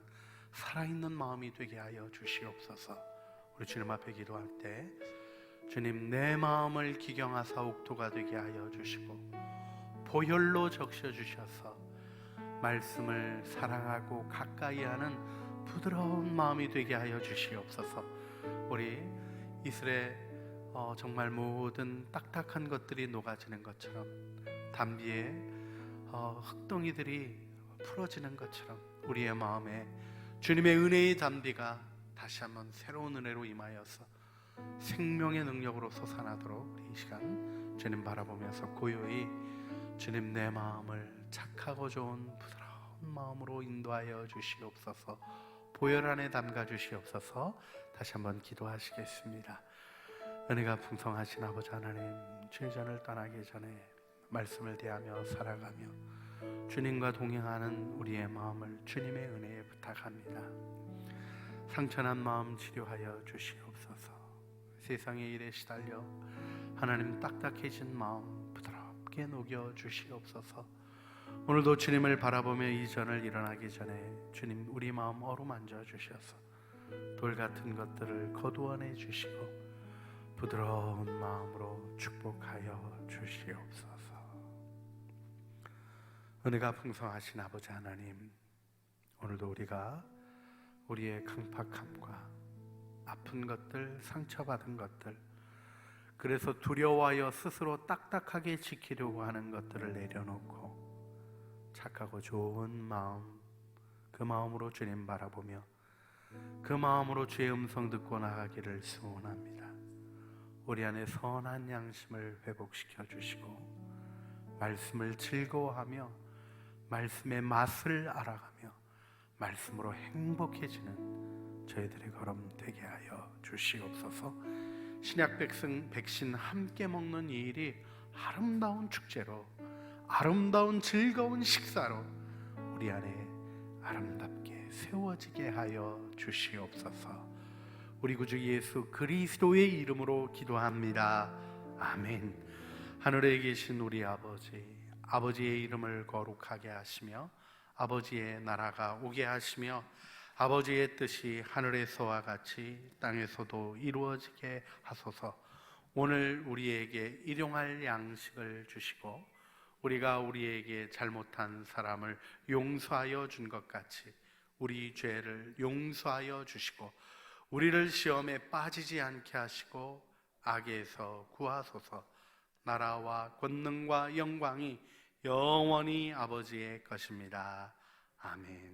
살아있는 마음이 되게 하여 주시옵소서. 우리 주님 앞에 기도할 때 주님 내 마음을 기경하사 옥토가 되게 하여 주시고 보혈로 적셔주셔서 말씀을 사랑하고 가까이 하는 부드러운 마음이 되게 하여 주시옵소서. 우리 이슬에 정말 모든 딱딱한 것들이 녹아지는 것처럼 담비에 흙덩이들이 풀어지는 것처럼 우리의 마음에 주님의 은혜의 담비가 다시 한번 새로운 은혜로 임하여서 생명의 능력으로 솟아나도록 우리 이 시간 주님 바라보면서 고요히 주님 내 마음을 착하고 좋은 부드러운 마음으로 인도하여 주시옵소서. 보혈 안에 담가 주시옵소서. 다시 한번 기도하시겠습니다. 은혜가 풍성하신 아버지 하나님, 죄전을 떠나기 전에 말씀을 대하며 살아가며 주님과 동행하는 우리의 마음을 주님의 은혜에 부탁합니다. 상처난 마음 치료하여 주시옵소서. 세상의 일에 시달려 하나님 딱딱해진 마음 부드럽게 녹여 주시옵소서. 오늘도 주님을 바라보며 이전을 일어나기 전에 주님 우리 마음 어루만져 주셔서 돌 같은 것들을 거두어내 주시고 부드러운 마음으로 축복하여 주시옵소서. 은혜가 풍성하신 아버지 하나님, 오늘도 우리가 우리의 강팍함과 아픈 것들, 상처받은 것들, 그래서 두려워하여 스스로 딱딱하게 지키려고 하는 것들을 내려놓고 착하고 좋은 마음, 그 마음으로 주님 바라보며 그 마음으로 주의 음성 듣고 나가기를 소원합니다. 우리 안에 선한 양심을 회복시켜 주시고 말씀을 즐거워하며 말씀의 맛을 알아가며 말씀으로 행복해지는 저희들의 걸음 되게 하여 주시옵소서. 신약 백신 함께 먹는 이 일이 아름다운 축제로, 아름다운 즐거운 식사로 우리 안에 아름답게 세워지게 하여 주시옵소서. 우리 구주 예수 그리스도의 이름으로 기도합니다. 아멘. 하늘에 계신 우리 아버지, 아버지의 이름을 거룩하게 하시며 아버지의 나라가 오게 하시며 아버지의 뜻이 하늘에서와 같이 땅에서도 이루어지게 하소서. 오늘 우리에게 일용할 양식을 주시고 우리가 우리에게 잘못한 사람을 용서하여 준 것 같이 우리 죄를 용서하여 주시고 우리를 시험에 빠지지 않게 하시고 악에서 구하소서. 나라와 권능과 영광이 영원히 아버지의 것입니다. 아멘.